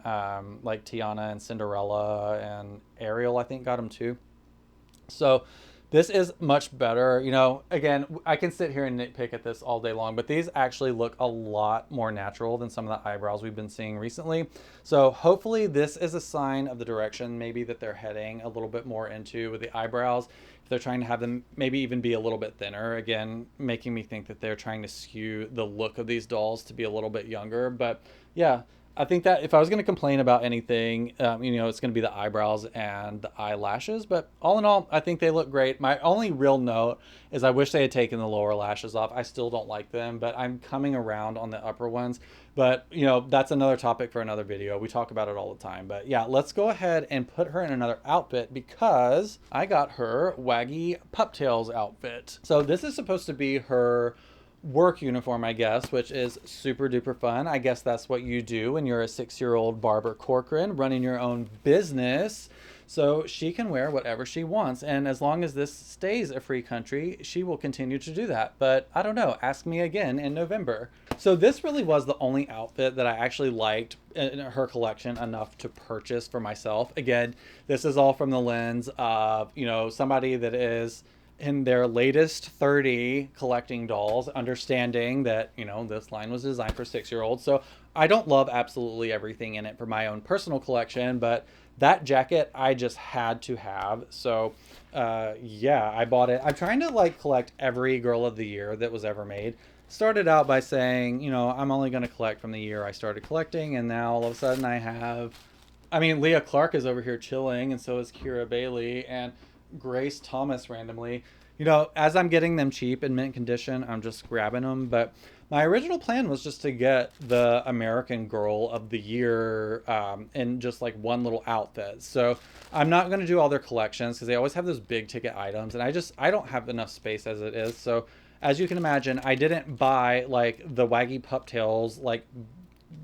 like Tiana and Cinderella, and Ariel, I think, got them too. So this is much better. You know, again, I can sit here and nitpick at this all day long, but these actually look a lot more natural than some of the eyebrows we've been seeing recently. So hopefully this is a sign of the direction maybe that they're heading a little bit more into with the eyebrows. If they're trying to have them maybe even be a little bit thinner, again, making me think that they're trying to skew the look of these dolls to be a little bit younger. But yeah, I think that if I was going to complain about anything, you know, it's going to be the eyebrows and the eyelashes. But all in all, I think they look great. My only real note is I wish they had taken the lower lashes off. I still don't like them, but I'm coming around on the upper ones. But, you know, that's another topic for another video. We talk about it all the time. But yeah, let's go ahead and put her in another outfit, because I got her Waggy Pup Tails outfit. So this is supposed to be her work uniform, I guess, which is super duper fun. I guess that's what you do when you're a 6-year-old Barbara Corcoran running your own business. So she can wear whatever she wants, and as long as this stays a free country, she will continue to do that. But I don't know, ask me again in November. So this really was the only outfit that I actually liked in her collection enough to purchase for myself. Again, this is all from the lens of, you know, somebody that is in their latest 30 collecting dolls, understanding that, you know, this line was designed for 6-year-olds. So I don't love absolutely everything in it for my own personal collection, but that jacket I just had to have. So yeah, I bought it. I'm trying to like collect every girl of the year that was ever made. Started out by saying, you know, I'm only going to collect from the year I started collecting, and now all of a sudden I have, I mean, Leah Clark is over here chilling, and so is Kira Bailey, and Grace Thomas randomly. You know, as I'm getting them cheap in mint condition, I'm just grabbing them. But my original plan was just to get the American Girl of the Year in just like one little outfit. So I'm not going to do all their collections, because they always have those big ticket items, and I don't have enough space as it is. So as you can imagine, I didn't buy like the Waggy Pup Tails like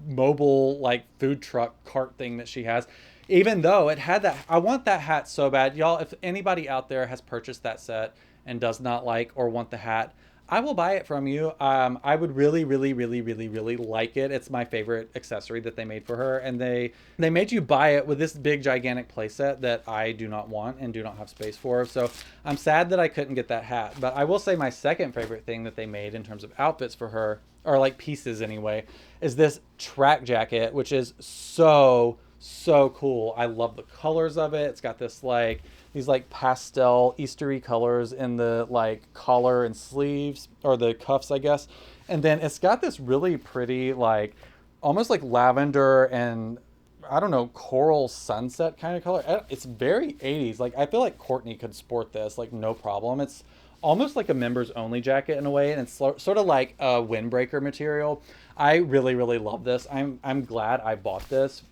mobile like food truck cart thing that she has, even though it had that. I want that hat so bad, y'all. If anybody out there has purchased that set and does not like or want the hat, I will buy it from you. I would really, really, really, really, really like it. It's my favorite accessory that they made for her, and they made you buy it with this big gigantic playset that I do not want and do not have space for. So I'm sad that I couldn't get that hat. But I will say my second favorite thing that they made in terms of outfits for her, or like pieces anyway, is this track jacket, which is so cool. I love the colors of it. It's got this like these like pastel Eastery colors in the like collar and sleeves, or the cuffs, I guess. And then it's got this really pretty like almost like lavender and I don't know, coral sunset kind of color. It's very 80s. Like I feel like Courtney could sport this like no problem. It's almost like a members only jacket in a way, and it's sort of like a windbreaker material. I really, really love this. I'm glad I bought this,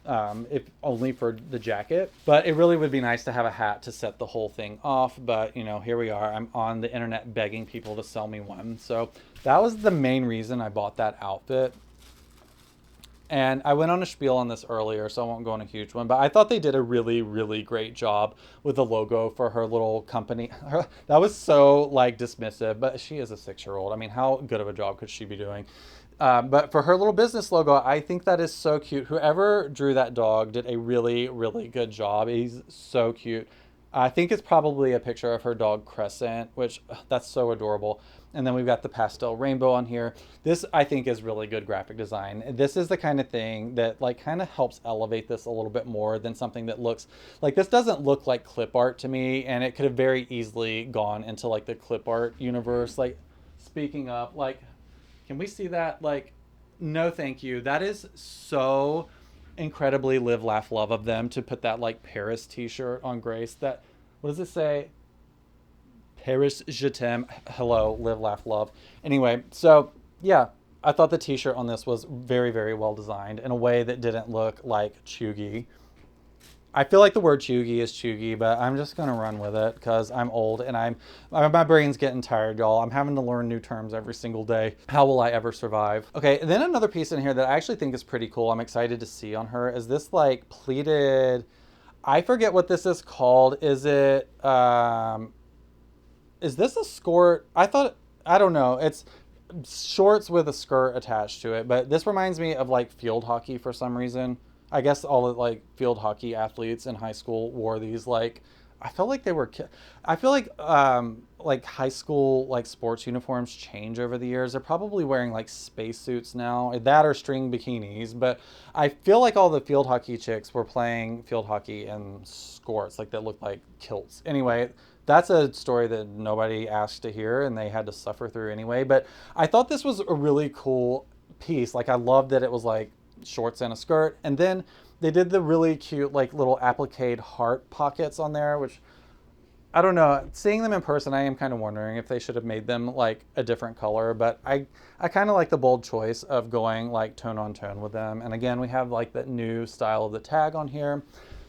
if only for the jacket. But it really would be nice to have a hat to set the whole thing off. But, you know, here we are. I'm on the internet begging people to sell me one. So that was the main reason I bought that outfit. And I went on a spiel on this earlier, so I won't go on a huge one. But I thought they did a really, really great job with the logo for her little company. That was so, like, dismissive. But she is a 6-year-old. I mean, how good of a job could she be doing? But for her little business logo, I think that is so cute. Whoever drew that dog did a really, really good job. He's so cute. I think it's probably a picture of her dog Crescent, which that's so adorable. And then we've got the pastel rainbow on here. This I think is really good graphic design. This is the kind of thing that like kind of helps elevate this a little bit more than something that looks like, this doesn't look like clip art to me, and it could have very easily gone into like the clip art universe. Like, speaking of, like, can we see that? Like, no thank you. That is so incredibly live, laugh, love of them to put that like Paris t-shirt on Grace. That, what does it say? Paris je t'aime. Hello, live, laugh, love. Anyway, so yeah, I thought the t-shirt on this was very, very well designed in a way that didn't look like chuggy. I feel like the word chuggy is chuggy, but I'm just gonna run with it because I'm old and my brain's getting tired, y'all. I'm having to learn new terms every single day. How will I ever survive? Okay, then another piece in here that I actually think is pretty cool, I'm excited to see on her, is this like pleated, I forget what this is called. Is this a skirt? I don't know. It's shorts with a skirt attached to it, but this reminds me of like field hockey for some reason. I guess all the like field hockey athletes in high school wore these. Like, I felt like they were. I feel like high school like sports uniforms change over the years. They're probably wearing like spacesuits now, that or string bikinis. But I feel like all the field hockey chicks were playing field hockey in skirts, like that looked like kilts. Anyway, that's a story that nobody asked to hear and they had to suffer through anyway. But I thought this was a really cool piece. Like, I loved that it was like shorts and a skirt, and then they did the really cute like little applique heart pockets on there, which I don't know, seeing them in person I am kind of wondering if they should have made them like a different color, but I kind of like the bold choice of going like tone on tone with them. And again, we have like that new style of the tag on here,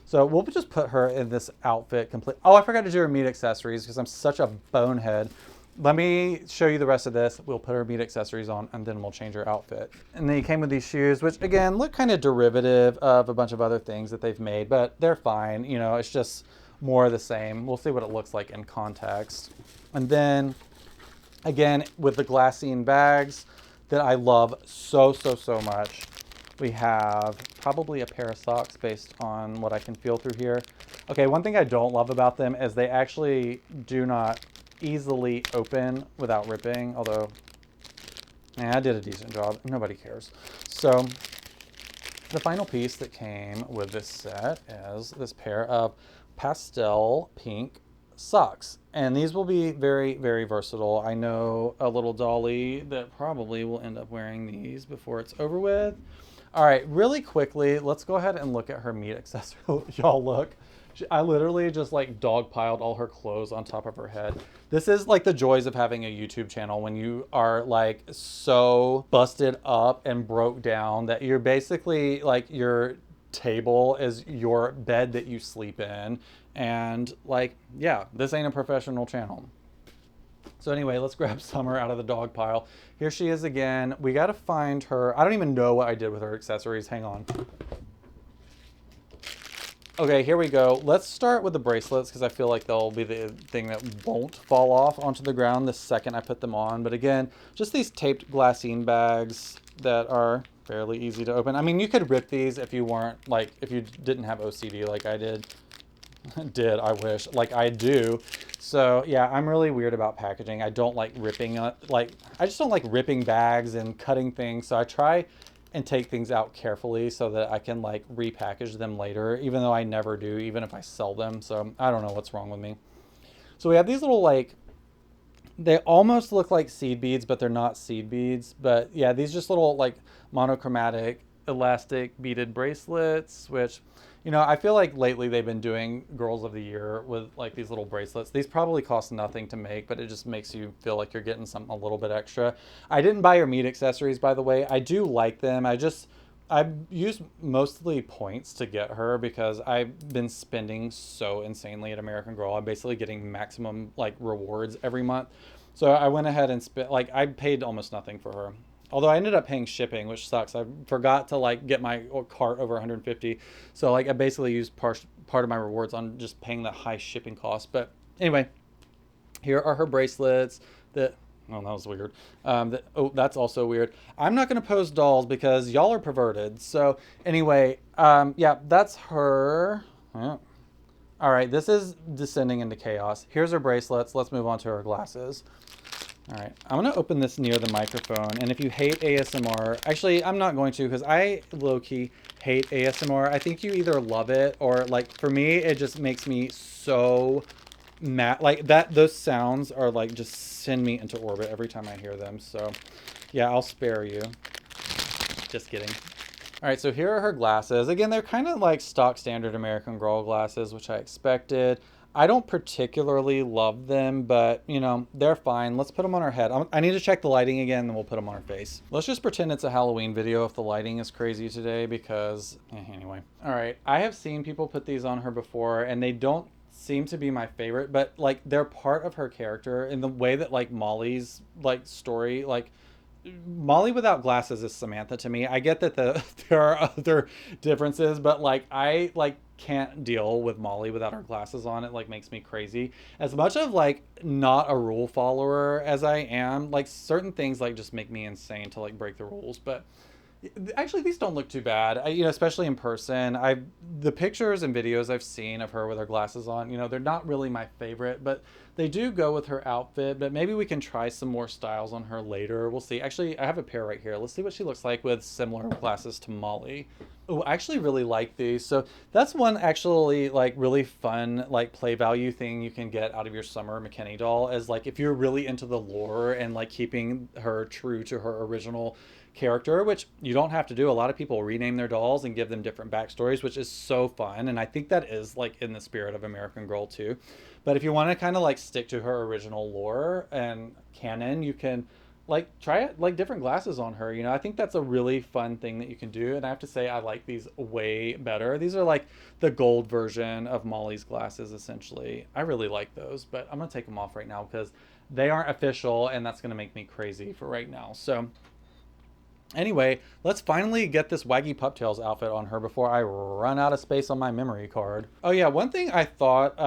so we'll just put her in this outfit complete. Oh, I forgot to do her meat accessories because I'm such a bonehead. Let me show you the rest of this. We'll put her meat accessories on and then we'll change her outfit. And then he came with these shoes, which again, look kind of derivative of a bunch of other things that they've made, but they're fine. You know, it's just more of the same. We'll see what it looks like in context. And then again, with the glassine bags that I love so, so, so much, we have probably a pair of socks based on what I can feel through here. Okay, one thing I don't love about them is they actually do not easily open without ripping, although I did a decent job. Nobody cares. So the final piece that came with this set is this pair of pastel pink socks, and these will be very, very versatile. I know a little dolly that probably will end up wearing these before it's over with. All right, really quickly, let's go ahead and look at her meat accessory. Y'all look. I literally just like dogpiled all her clothes on top of her head. This is like the joys of having a YouTube channel when you are like so busted up and broke down that you're basically like your table is your bed that you sleep in. And like, yeah, this ain't a professional channel. So anyway, let's grab Summer out of the dog pile. Here she is again. We got to find her. I don't even know what I did with her accessories. Hang on. Okay, here we go. Let's start with the bracelets because I feel like they'll be the thing that won't fall off onto the ground the second I put them on. But again, just these taped glassine bags that are fairly easy to open. I mean, you could rip these if you weren't like, if you didn't have OCD like I did. I wish, like I do. So yeah, I'm really weird about packaging. I don't like ripping, I just don't like ripping bags and cutting things. So I try and take things out carefully so that I can like repackage them later, even though I never do, even if I sell them. So I don't know what's wrong with me. So we have these little like, they almost look like seed beads, but they're not seed beads. But yeah, these just little like monochromatic elastic beaded bracelets, which, you know, I feel like lately they've been doing Girls of the Year with like these little bracelets. These probably cost nothing to make, but it just makes you feel like you're getting something a little bit extra. I didn't buy her meat accessories, by the way. I do like them. I've used mostly points to get her because I've been spending so insanely at American Girl. I'm basically getting maximum like rewards every month. So I went ahead and spent, like I paid almost nothing for her. Although I ended up paying shipping, which sucks. I forgot to like get my cart over 150. So like I basically used part of my rewards on just paying the high shipping cost. But anyway, here are her bracelets that, oh, that was weird. Oh, that's also weird. I'm not going to post dolls because y'all are perverted. So anyway, yeah, that's her. Yeah. All right, this is descending into chaos. Here's her bracelets. Let's move on to her glasses. All right, I'm gonna open this near the microphone, and if you hate ASMR, actually, I'm not going to because I low-key hate ASMR. I think you either love it or, like, for me, it just makes me so mad. Like, those sounds are, like, just send me into orbit every time I hear them. So, yeah, I'll spare you. Just kidding. All right, so here are her glasses. Again, they're kind of like stock standard American Girl glasses, which I expected. I don't particularly love them, but you know, they're fine. Let's put them on our head. I need to check the lighting again, then we'll put them on our face. Let's just pretend it's a Halloween video if the lighting is crazy today because, anyway. All right, I have seen people put these on her before and they don't seem to be my favorite, but like they're part of her character in the way that like Molly's like story, like Molly without glasses is Samantha to me. I get that there are other differences, but like I like can't deal with Molly without her glasses on. It like makes me crazy. As much of like not a rule follower as I am, like certain things like just make me insane to like break the rules. But actually these don't look too bad. You know, especially in person. The pictures and videos I've seen of her with her glasses on, you know, they're not really my favorite, but they do go with her outfit. But maybe we can try some more styles on her later. We'll see. Actually, I have a pair right here. Let's see what she looks like with similar glasses to Molly. Oh, I actually really like these. So that's one actually like really fun like play value thing you can get out of your summer McKinny doll, is like if you're really into the lore and like keeping her true to her original character, which you don't have to do. A lot of people rename their dolls and give them different backstories, which is so fun. And I think that is like in the spirit of American Girl too. But if you want to kind of like stick to her original lore and canon, you can like try it like different glasses on her. You know, I think that's a really fun thing that you can do. And I have to say, I like these way better. These are like the gold version of Molly's glasses, essentially. I really like those, but I'm going to take them off right now because they aren't official and that's going to make me crazy for right now. So anyway, let's finally get this Waggy Puptails outfit on her before I run out of space on my memory card. Oh yeah, one thing I thought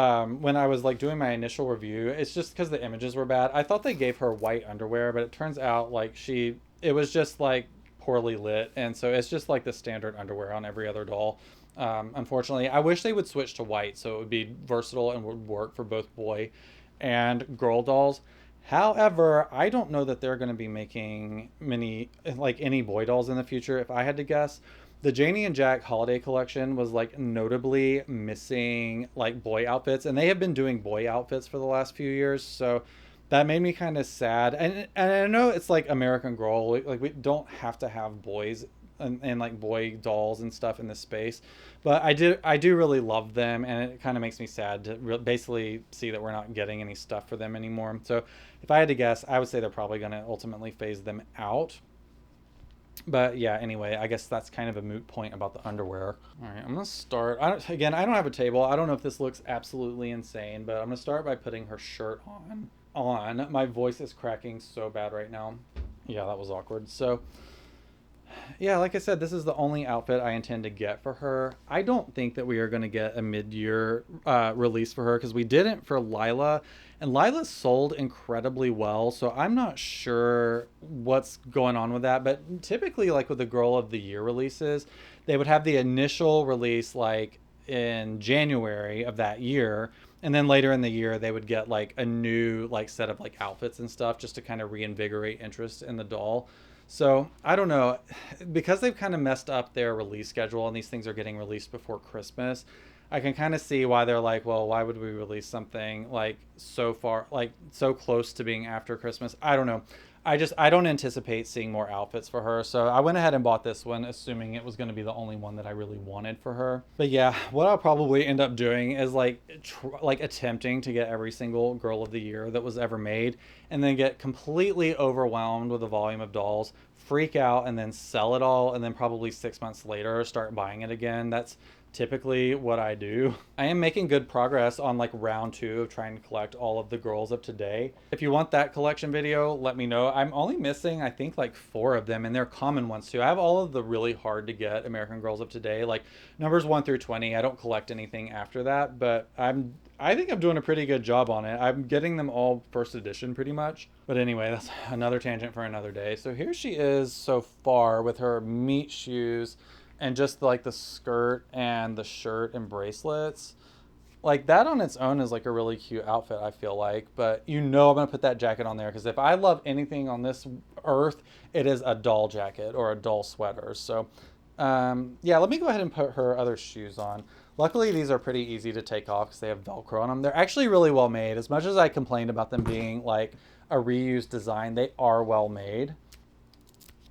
when I was like doing my initial review, it's just because the images were bad. I thought they gave her white underwear, but it turns out like it was just like poorly lit. And so it's just like the standard underwear on every other doll. Unfortunately, I wish they would switch to white so it would be versatile and would work for both boy and girl dolls. However, I don't know that they're going to be making any boy dolls in the future. If I had to guess, the Janie and Jack holiday collection was like notably missing like boy outfits, and they have been doing boy outfits for the last few years. So that made me kind of sad. And I know it's like American Girl, like we don't have to have boys and like boy dolls and stuff in this space, but I do really love them, and it kind of makes me sad to basically see that we're not getting any stuff for them anymore. So if I had to guess, I would say they're probably going to ultimately phase them out. But yeah, anyway, I guess that's kind of a moot point about the underwear. All right, I'm gonna start. I don't have a table. I don't know if this looks absolutely insane, but I'm gonna start by putting her shirt on. My voice is cracking so bad right now. Yeah, that was awkward. So yeah, like I said, this is the only outfit I intend to get for her. I don't think that we are going to get a mid-year release for her because we didn't for Lila. And Lila sold incredibly well, so I'm not sure what's going on with that. But typically, like with the Girl of the Year releases, they would have the initial release like in January of that year. And then later in the year, they would get like a new like set of like outfits and stuff just to kind of reinvigorate interest in the doll. So I don't know, because they've kind of messed up their release schedule and these things are getting released before Christmas. I can kind of see why they're like, well, why would we release something like so far, like so close to being after Christmas? I don't know. I don't anticipate seeing more outfits for her. So I went ahead and bought this one, assuming it was going to be the only one that I really wanted for her. But yeah, what I'll probably end up doing is like attempting to get every single Girl of the Year that was ever made, and then get completely overwhelmed with the volume of dolls, freak out, and then sell it all, and then probably 6 months later start buying it again. That's typically what I do. I am making good progress on like round 2 of trying to collect all of the girls of today. If you want that collection video, let me know. I'm only missing, I think, like 4 of them, and they're common ones too. I have all of the really hard to get American Girls of today, like numbers 1 through 20. I don't collect anything after that, but I think I'm doing a pretty good job on it. I'm getting them all first edition pretty much. But anyway, that's another tangent for another day. So here she is so far with her meat shoes and just like the skirt and the shirt and bracelets. Like that on its own is like a really cute outfit, I feel like. But you know I'm going to put that jacket on there because if I love anything on this earth, it is a doll jacket or a doll sweater. So yeah, let me go ahead and put her other shoes on. Luckily, these are pretty easy to take off because they have Velcro on them. They're actually really well made. As much as I complained about them being like a reused design, they are well made.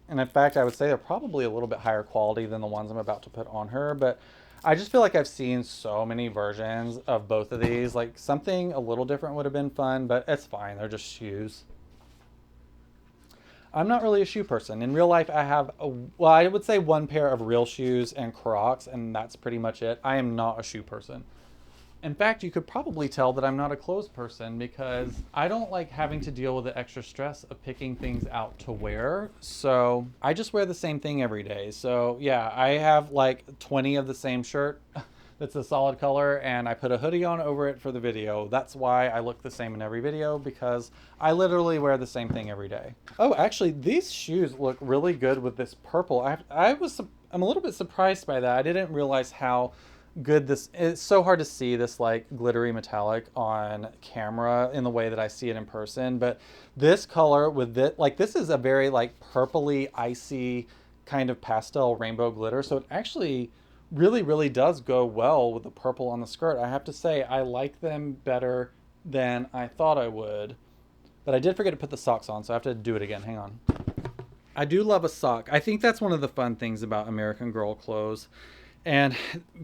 And in fact, I would say they're probably a little bit higher quality than the ones I'm about to put on her. But I just feel like I've seen so many versions of both of these. Like something a little different would have been fun, but it's fine. They're just shoes. I'm not really a shoe person. In real life, I have, well, I would say one pair of real shoes and Crocs, and that's pretty much it. I am not a shoe person. In fact, you could probably tell that I'm not a clothes person because I don't like having to deal with the extra stress of picking things out to wear. So I just wear the same thing every day. So yeah, I have like 20 of the same shirt that's a solid color, and I put a hoodie on over it for the video. That's why I look the same in every video, because I literally wear the same thing every day. Oh, actually, these shoes look really good with this purple. I'm a little bit surprised by that. I didn't realize how good this, it's so hard to see this like glittery metallic on camera in the way that I see it in person, but this color with it, like this is a very like purpley icy kind of pastel rainbow glitter, so it actually really does go well with the purple on the skirt. I have to say I like them better than I thought I would, but I did forget to put the socks on, so I have to do it again. Hang on. I do love a sock. I think that's one of the fun things about American Girl clothes. And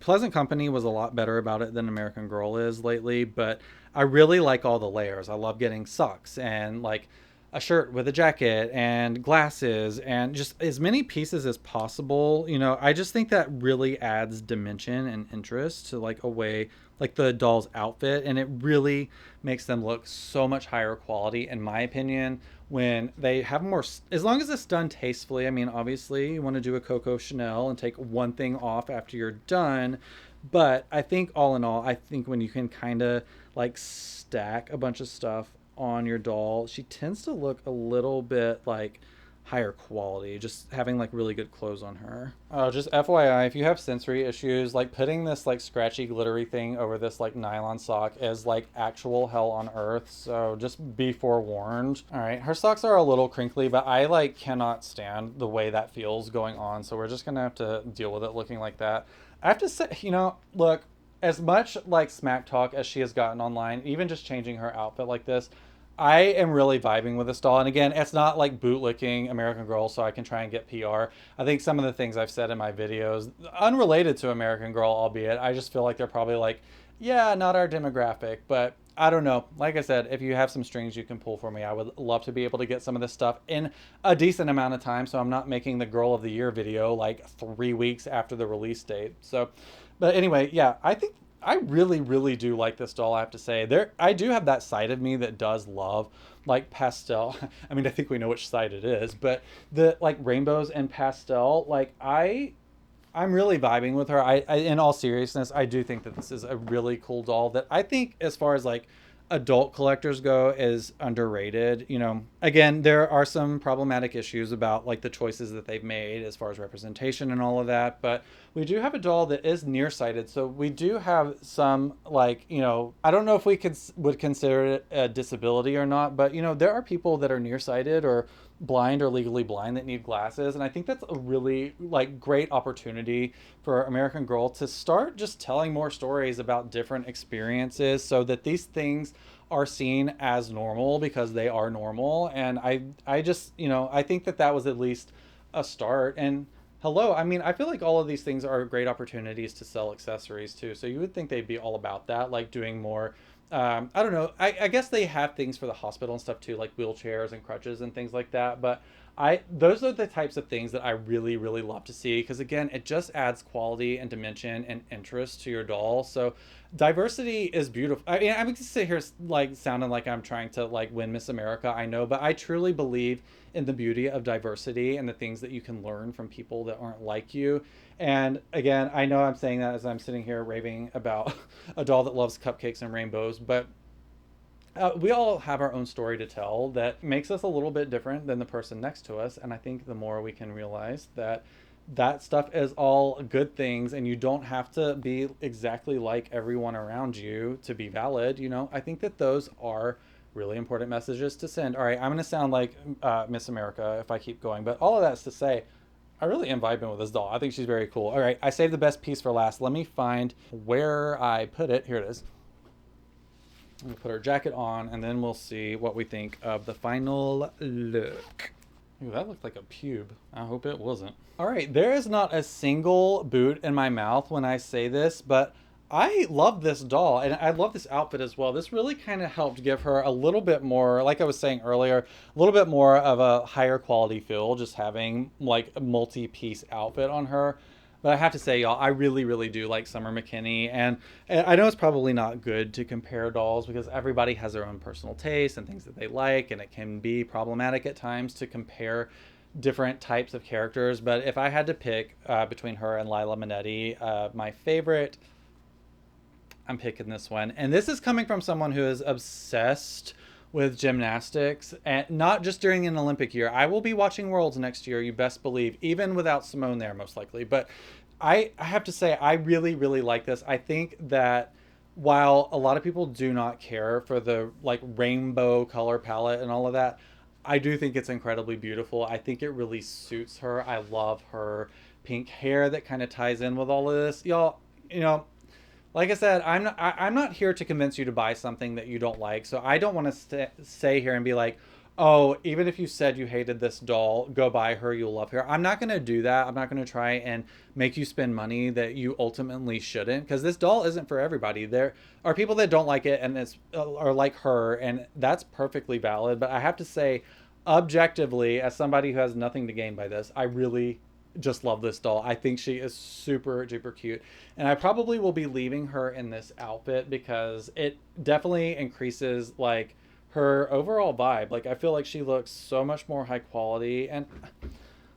Pleasant Company was a lot better about it than American Girl is lately, but I really like all the layers. I love getting socks and like a shirt with a jacket and glasses and just as many pieces as possible. You know, I just think that really adds dimension and interest to like a way, like the doll's outfit, and it really makes them look so much higher quality in my opinion when they have more, as long as it's done tastefully. I mean, obviously you want to do a Coco Chanel and take one thing off after you're done, but I think all in all, I think when you can kind of like stack a bunch of stuff on your doll, she tends to look a little bit like higher quality, just having like really good clothes on her. Oh, just FYI, if you have sensory issues, like putting this like scratchy glittery thing over this like nylon sock is like actual hell on earth, so just be forewarned. All right, her socks are a little crinkly, but I like cannot stand the way that feels going on, so we're just gonna have to deal with it looking like that. I have to say, you know, look, as much like smack talk as she has gotten online, even just changing her outfit like this, I am really vibing with this doll. And again, it's not like bootlicking American Girl so I can try and get PR. I think some of the things I've said in my videos, unrelated to American Girl, albeit, I just feel like they're probably like, yeah, not our demographic. But I don't know. Like I said, if you have some strings you can pull for me, I would love to be able to get some of this stuff in a decent amount of time, so I'm not making the Girl of the Year video like 3 weeks after the release date. So, but anyway, yeah, I think I really do like this doll, I have to say. I do have that side of me that does love like pastel. I mean, I think we know which side it is, but the like rainbows and pastel, like I'm really vibing with her. In all seriousness, I do think that this is a really cool doll that I think, as far as like adult collectors go, is underrated. You know, again, there are some problematic issues about like the choices that they've made as far as representation and all of that, but we do have a doll that is nearsighted, so we do have some like, you know, I don't know if we would consider it a disability or not, but you know, there are people that are nearsighted or blind or legally blind that need glasses, and I think that's a really like great opportunity for American Girl to start just telling more stories about different experiences so that these things are seen as normal, because they are normal. And I just, you know, I think that that was at least a start. And hello, I mean, I feel like all of these things are great opportunities to sell accessories too, so you would think they'd be all about that, like doing more. I don't know. I guess they have things for the hospital and stuff too, like wheelchairs and crutches and things like that. But those are the types of things that I really love to see, because again, it just adds quality and dimension and interest to your doll. So diversity is beautiful. I mean, I'm gonna sit here like sounding like I'm trying to like win Miss America, I know, but I truly believe in the beauty of diversity and the things that you can learn from people that aren't like you. And again, I know I'm saying that as I'm sitting here raving about a doll that loves cupcakes and rainbows, but we all have our own story to tell that makes us a little bit different than the person next to us. And I think the more we can realize that that stuff is all good things, and you don't have to be exactly like everyone around you to be valid, you know, I think that those are really important messages to send. All right, I'm going to sound like Miss America if I keep going, but all of that's to say, I really am vibing with this doll. I think she's very cool. All right, I saved the best piece for last. Let me find where I put it. Here it is. We'll put our jacket on, and then we'll see what we think of the final look. Ooh, that looked like a pube. I hope it wasn't. All right, there is not a single boot in my mouth when I say this, but I love this doll and I love this outfit as well. This really kind of helped give her a little bit more, like I was saying earlier, a little bit more of a higher quality feel, just having like a multi-piece outfit on her. But I have to say, y'all, I really, really do like Summer McKinney. And I know it's probably not good to compare dolls because everybody has their own personal taste and things that they like. And it can be problematic at times to compare different types of characters. But if I had to pick between her and Lila Minetti, my favorite, I'm picking this one. And this is coming from someone who is obsessed with gymnastics, and not just during an Olympic year. I will be watching Worlds next year, you best believe, even without Simone there, most likely. But I have to say, I really, really like this. I think that while a lot of people do not care for the like rainbow color palette and all of that, I do think it's incredibly beautiful. I think it really suits her. I love her pink hair that kind of ties in with all of this. Y'all, you know, like I said, I'm not here to convince you to buy something that you don't like. So I don't want to stay here and be like, oh, even if you said you hated this doll, go buy her, you'll love her. I'm not going to do that. I'm not going to try and make you spend money that you ultimately shouldn't, because this doll isn't for everybody. There are people that don't like it and it's are like her, and that's perfectly valid. But I have to say, objectively, as somebody who has nothing to gain by this, I really just love this doll. I think she is super duper cute. And I probably will be leaving her in this outfit because it definitely increases like her overall vibe. Like I feel like she looks so much more high quality. And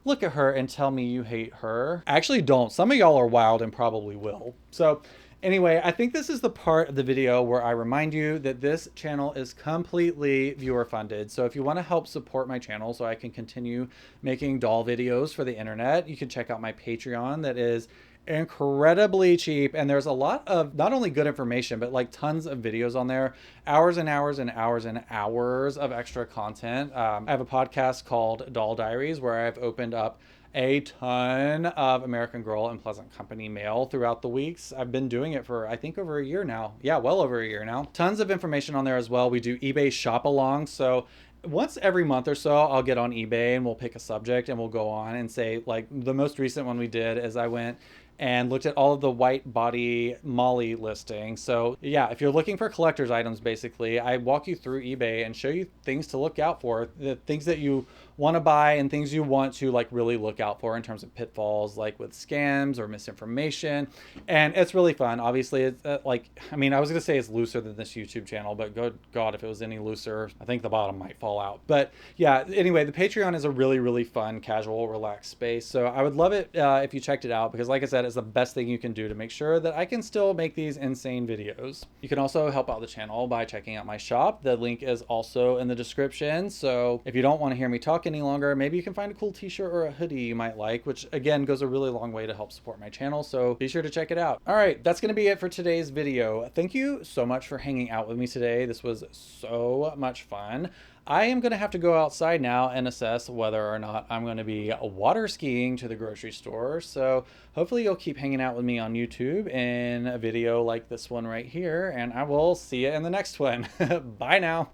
look at her and tell me you hate her. Actually don't. Some of y'all are wild and probably will. So anyway, I think this is the part of the video where I remind you that this channel is completely viewer funded. So if you want to help support my channel so I can continue making doll videos for the internet, you can check out my Patreon that is incredibly cheap, and there's a lot of not only good information but like tons of videos on there, hours and hours and hours and hours of extra content. I have a podcast called Doll Diaries where I've opened up a ton of American Girl and Pleasant Company mail throughout the weeks. I've been doing it for I think over a year now. Yeah, well over a year now. Tons of information on there as well. We do eBay shop along, so once every month or so I'll get on eBay and we'll pick a subject and we'll go on and say, like the most recent one we did is I went and looked at all of the white body Molly listings. So yeah, if you're looking for collector's items, basically, I walk you through eBay and show you things to look out for, the things that you want to buy and things you want to like really look out for in terms of pitfalls, like with scams or misinformation. And it's really fun. Obviously, it's like, I mean, I was going to say it's looser than this YouTube channel, but good God, if it was any looser, I think the bottom might fall out. But yeah, anyway, the Patreon is a really, really fun, casual, relaxed space. So I would love it if you checked it out, because like I said, is the best thing you can do to make sure that I can still make these insane videos. You can also help out the channel by checking out my shop. The link is also in the description. So if you don't want to hear me talk any longer, maybe you can find a cool t-shirt or a hoodie you might like, which again goes a really long way to help support my channel. So be sure to check it out. All right, that's going to be it for today's video. Thank you so much for hanging out with me today. This was so much fun. I am going to have to go outside now and assess whether or not I'm going to be water skiing to the grocery store. So hopefully you'll keep hanging out with me on YouTube in a video like this one right here, and I will see you in the next one. Bye now.